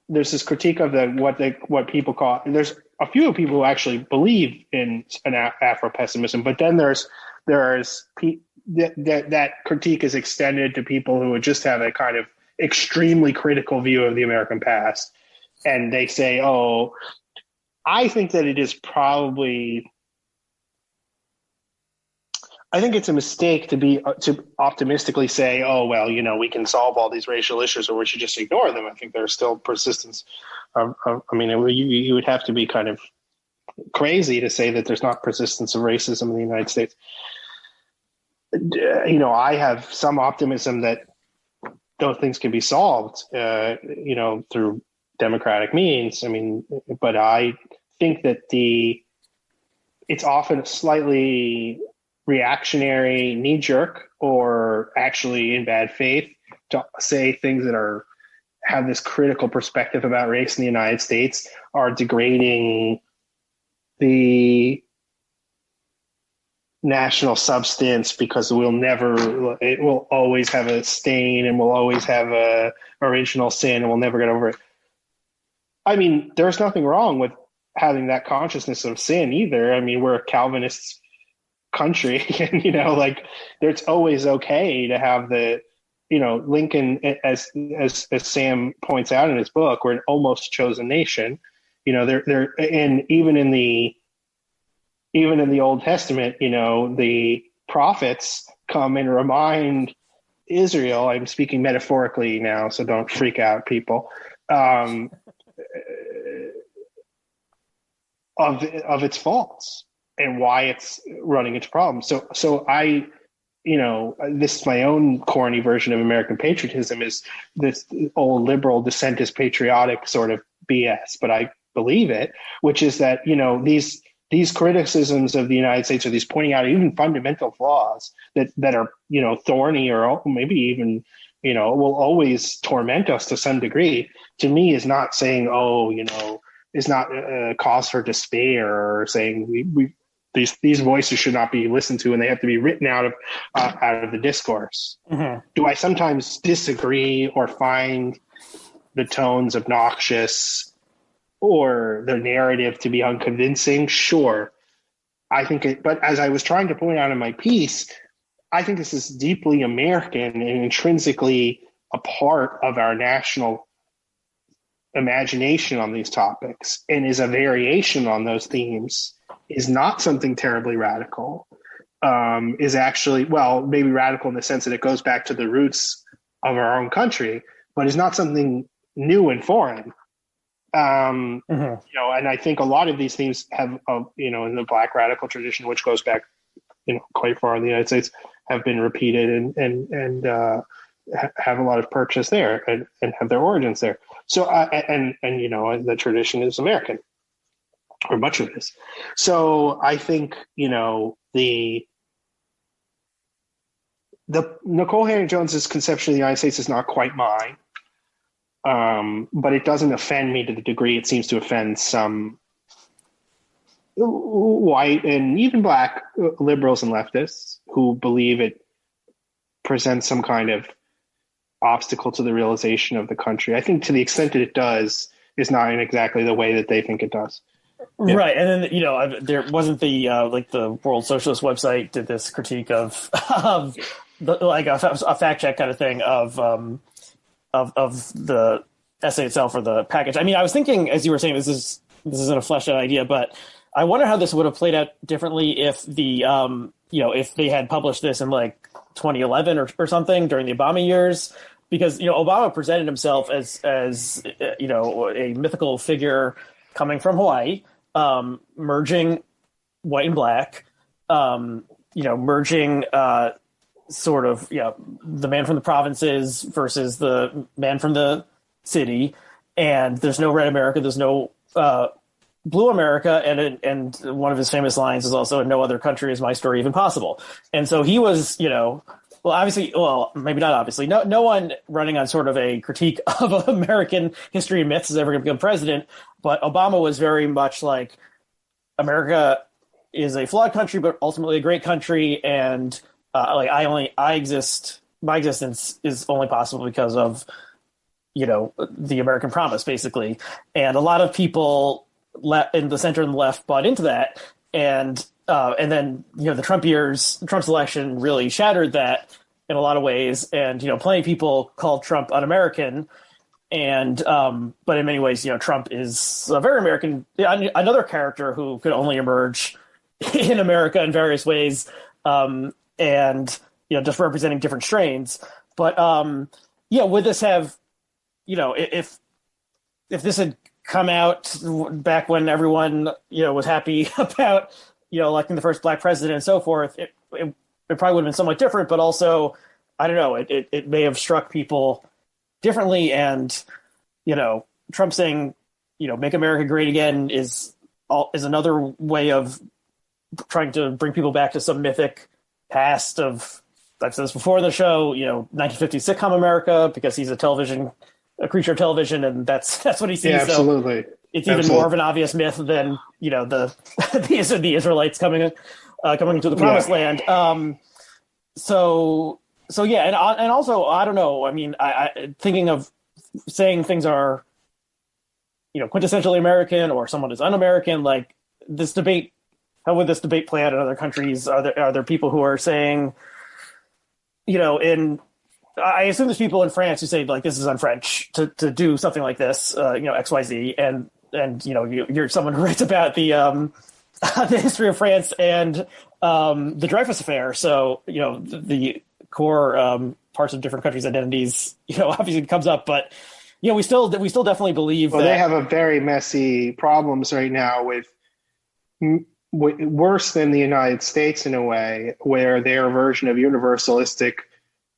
what people call. There's a few people who actually believe in an Afro-pessimism, but then there's that critique is extended to people who would just have a kind of extremely critical view of the American past, and they say, "Oh, I think that it is probably." I think it's a mistake to optimistically say, "Oh, well, we can solve all these racial issues, or we should just ignore them." I think there's still persistence. You would have to be kind of crazy to say that there's not persistence of racism in the United States. I have some optimism that those things can be solved, through democratic means. But I think that it's often slightly reactionary, knee-jerk, or actually in bad faith to say things that have this critical perspective about race in the United States are degrading the national substance because it will always have a stain and will always have a original sin and we'll never get over it. I mean, there's nothing wrong with having that consciousness of sin either. I mean, we're a Calvinist country and, it's always okay to have the, Lincoln, as Sam points out in his book, we're an almost chosen nation. And even in the Old Testament, the prophets come and remind Israel, I'm speaking metaphorically now, so don't freak out, people, of its faults and why it's running into problems. So I, this is my own corny version of American patriotism, is this old liberal dissent is patriotic sort of BS, but I believe it, which is that, these criticisms of the United States, or these pointing out even fundamental flaws that are, thorny or maybe even, will always torment us to some degree, to me is not saying, is not a cause for despair, or saying these voices should not be listened to and they have to be written out of the discourse. Mm-hmm. Do I sometimes disagree or find the tones obnoxious or the narrative to be unconvincing? Sure. I think but as I was trying to point out in my piece, I think this is deeply American and intrinsically a part of our national imagination on these topics, and is a variation on those themes, is not something terribly radical, is actually, well, maybe radical in the sense that it goes back to the roots of our own country, but is not something new and foreign. And I think a lot of these themes have, in the Black radical tradition, which goes back, quite far in the United States, have been repeated and have a lot of purchase there and have their origins there. So, the tradition is American, or much of it is. So I think, the Nicole Hannah-Jones's conception of the United States is not quite mine. But it doesn't offend me to the degree it seems to offend some white and even Black liberals and leftists who believe it presents some kind of obstacle to the realization of the country. I think to the extent that it does is not in exactly the way that they think it does. Yeah. Right. And then, there wasn't the World Socialist website did this critique of a fact check kind of thing of the essay itself or the package. I mean, I was thinking, as you were saying, this isn't a fleshed out idea, but I wonder how this would have played out differently if if they had published this in 2011 or something during the Obama years, because, Obama presented himself as a mythical figure coming from Hawaii, merging white and Black, merging, sort of, the man from the provinces versus the man from the city, and there's no red America, there's no blue America, and one of his famous lines is also, "In no other country is my story even possible." And so he was, maybe not obviously, no one running on sort of a critique of American history and myths is ever going to become president, but Obama was very much like, America is a flawed country, but ultimately a great country, and my existence is only possible because of, the American promise, basically. And a lot of people in the center and the left bought into that. And then, the Trump's election really shattered that in a lot of ways. And, plenty of people called Trump un-American. And, but in many ways, Trump is a very American, another character who could only emerge in America in various ways. And, just representing different strains. But, would this have, if this had come out back when everyone, was happy about, electing the first Black president and so forth, it probably would have been somewhat different, but also, I don't know, it may have struck people differently. And, Trump saying, make America great again is another way of trying to bring people back to some mythic past of, I've said this before in the show, 1950s sitcom America, because he's a a creature of television, and that's what he sees. Yeah, absolutely. So it's even more of an obvious myth than, the Israelites coming in. coming to the promised land. So yeah, and also I don't know. I mean, I thinking of saying things are, quintessentially American or someone is un-American. Like this debate, how would this debate play out in other countries? Are there people who are saying, I assume there's people in France who say like this is un-French to do something like this, XYZ, and you're someone who writes about the history of France and the Dreyfus affair. So the core parts of different countries' identities, obviously comes up, but we still definitely believe that they have a very messy problems right now with worse than the United States in a way, where their version of universalistic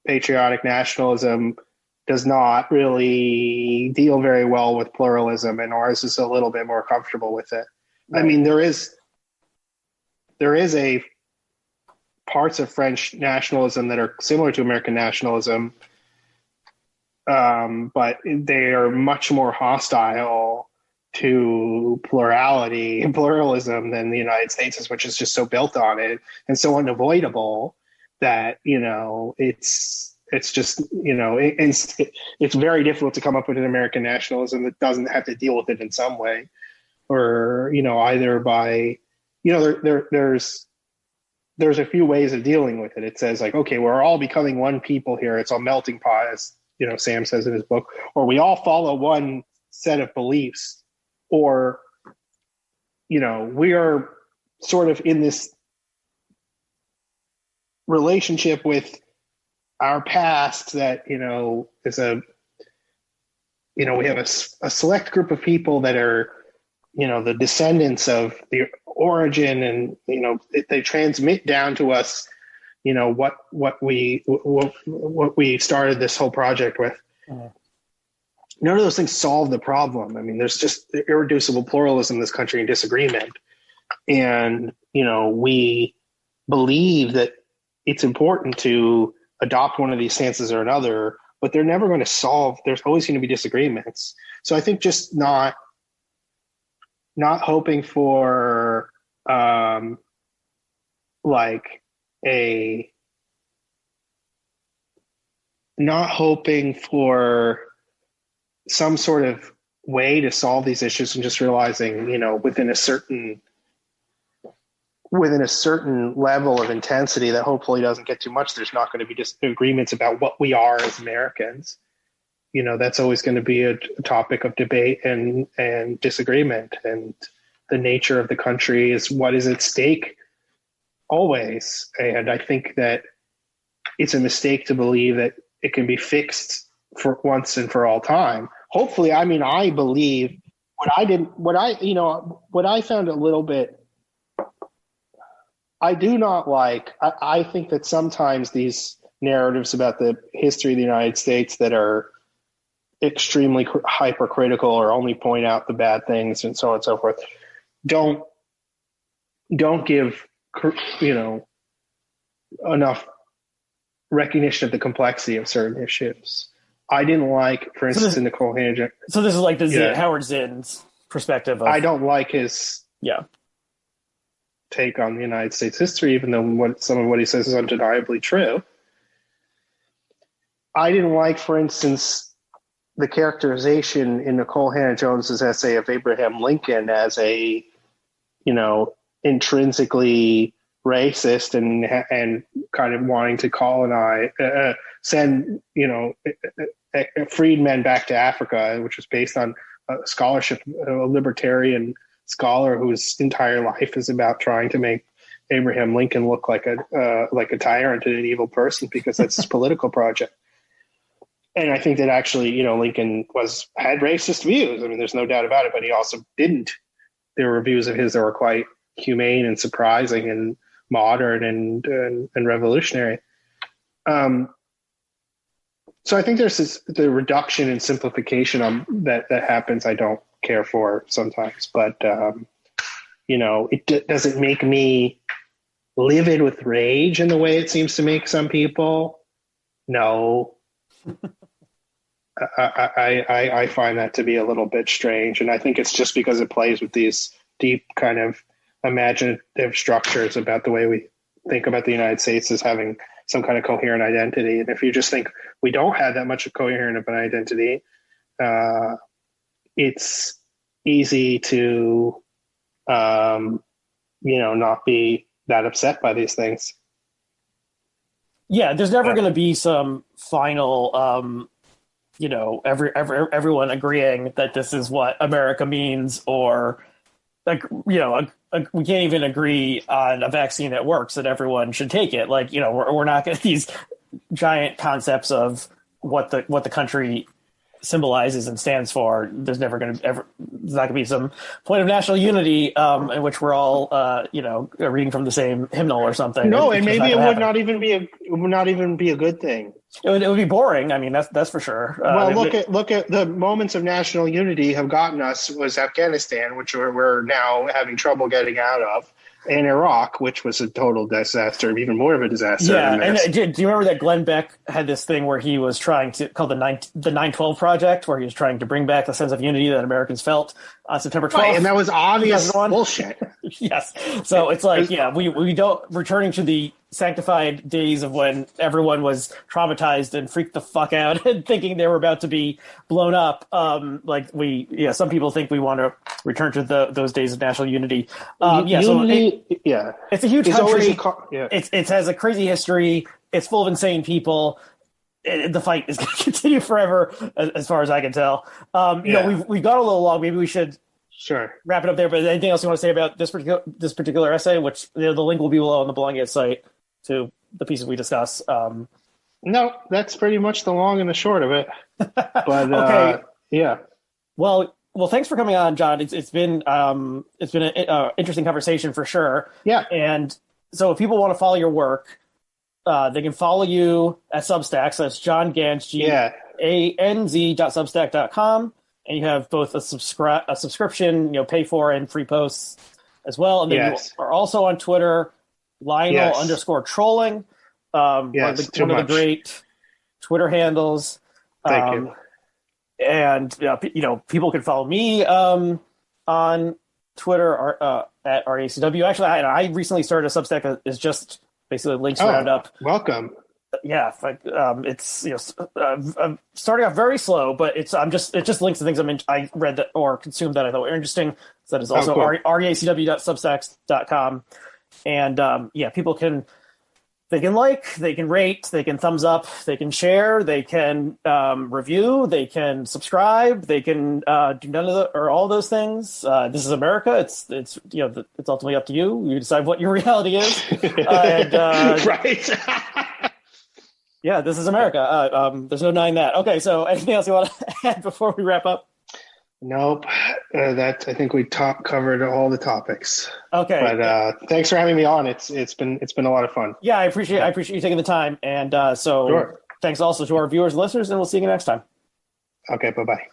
patriotic nationalism does not really deal very well with pluralism, and ours is a little bit more comfortable with it. Right. I mean, there is a parts of French nationalism that are similar to American nationalism, but they are much more hostile to plurality and pluralism than the United States is, which is just so built on it and so unavoidable that it's just it's very difficult to come up with an American nationalism that doesn't have to deal with it in some way, or either by there's a few ways of dealing with it. It says like, okay, we're all becoming one people here. It's a melting pot, as Sam says in his book, or we all follow one set of beliefs, or we are sort of in this relationship with our past that is we have a select group of people that are the descendants of the origin, and they transmit down to us what we started this whole project with. None of those things solve the problem. I mean, there's just irreducible pluralism in this country and disagreement, and we believe that it's important to adopt one of these stances or another, but they're never going to solve. There's always going to be disagreements. So I think just not hoping for not hoping for some sort of way to solve these issues, and just realizing within a certain level of intensity that hopefully doesn't get too much, there's not going to be disagreements about what we are as Americans. That's always going to be a topic of debate and disagreement, and the nature of the country is what is at stake always. And I think that it's a mistake to believe that it can be fixed for once and for all time. Hopefully, I mean, I believe what I found a little bit, I do not like, I think that sometimes these narratives about the history of the United States that are extremely hypercritical or only point out the bad things and so on and so forth don't give enough recognition of the complexity of certain issues. I didn't like, for instance, in Nicole Hangen. So this is like the Howard Zinn's perspective. I don't like his take on the United States history, even though some of what he says is undeniably true. I didn't like, for instance, the characterization in Nicole Hannah-Jones's essay of Abraham Lincoln as a, intrinsically racist and kind of wanting to colonize, send, freedmen back to Africa, which was based on a scholarship, a libertarian scholar whose entire life is about trying to make Abraham Lincoln look like a tyrant and an evil person because that's his political project. And I think that actually, Lincoln had racist views. I mean, there's no doubt about it, but he also didn't. There were views of his that were quite humane and surprising and modern and revolutionary. So I think there's the reduction and simplification that happens. I don't care for sometimes, but it doesn't make me livid with rage in the way it seems to make some people. No. I find that to be a little bit strange, and I think it's just because it plays with these deep kind of imaginative structures about the way we think about the United States as having some kind of coherent identity. And if you just think we don't have that much coherent of an identity, it's easy to, not be that upset by these things. Yeah, there's never going to be some final, everyone agreeing that this is what America means, or we can't even agree on a vaccine that works, that everyone should take it. We're not going to these giant concepts of what the country symbolizes and stands for. There's not going to be some point of national unity in which we're all reading from the same hymnal or something. No, and maybe it would not even be a good thing. It would be boring. I mean, that's for sure. Well, look at the moments of national unity have gotten us was Afghanistan, which we're now having trouble getting out of, and Iraq, which was a total disaster, even more of a disaster. Yeah, and do you remember that Glenn Beck had this thing where he was trying to call the 9/12 Project, where he was trying to bring back the sense of unity that Americans felt on September 12th. Right, and that was obvious bullshit. Yes. So it's like, we don't, returning to the sanctified days of when everyone was traumatized and freaked the fuck out and thinking they were about to be blown up. Some people think we want to return to those days of national unity. It's a huge country. It has a crazy history. It's full of insane people. The fight is going to continue forever, as far as I can tell. We've gone a little long. Maybe we should wrap it up there. But anything else you want to say about this particular essay? Which the link will be below on the Belonging site to the pieces we discuss. No, that's pretty much the long and the short of it. But okay. Yeah. Well, thanks for coming on, John. It's been an interesting conversation for sure. Yeah. And so if people want to follow your work, they can follow you at Substack. So that's John Ganz, GANZ.substack.com. And you have both a subscription, pay for and free posts as well. And then you are also on Twitter, Lionel_trolling. One of the great Twitter handles. Thank you. And people can follow me on Twitter at RACW. Actually, I recently started a Substack that is just basically links roundup. Welcome. Yeah, it's starting off very slow, but it just links to things I read that or consumed that I thought were interesting. So that is also RACW.substack.com. And people can they can rate, they can thumbs up, they can share, they can review, they can subscribe, they can do none of all those things. This is America. It's ultimately up to you. You decide what your reality is. Right. Yeah, this is America. There's no denying that. Okay, so anything else you want to add before we wrap up? Nope. I think we covered all the topics. Okay. But thanks for having me on. It's been a lot of fun. Yeah, I appreciate you taking the time. And thanks also to our viewers and listeners, and we'll see you next time. Okay, bye-bye.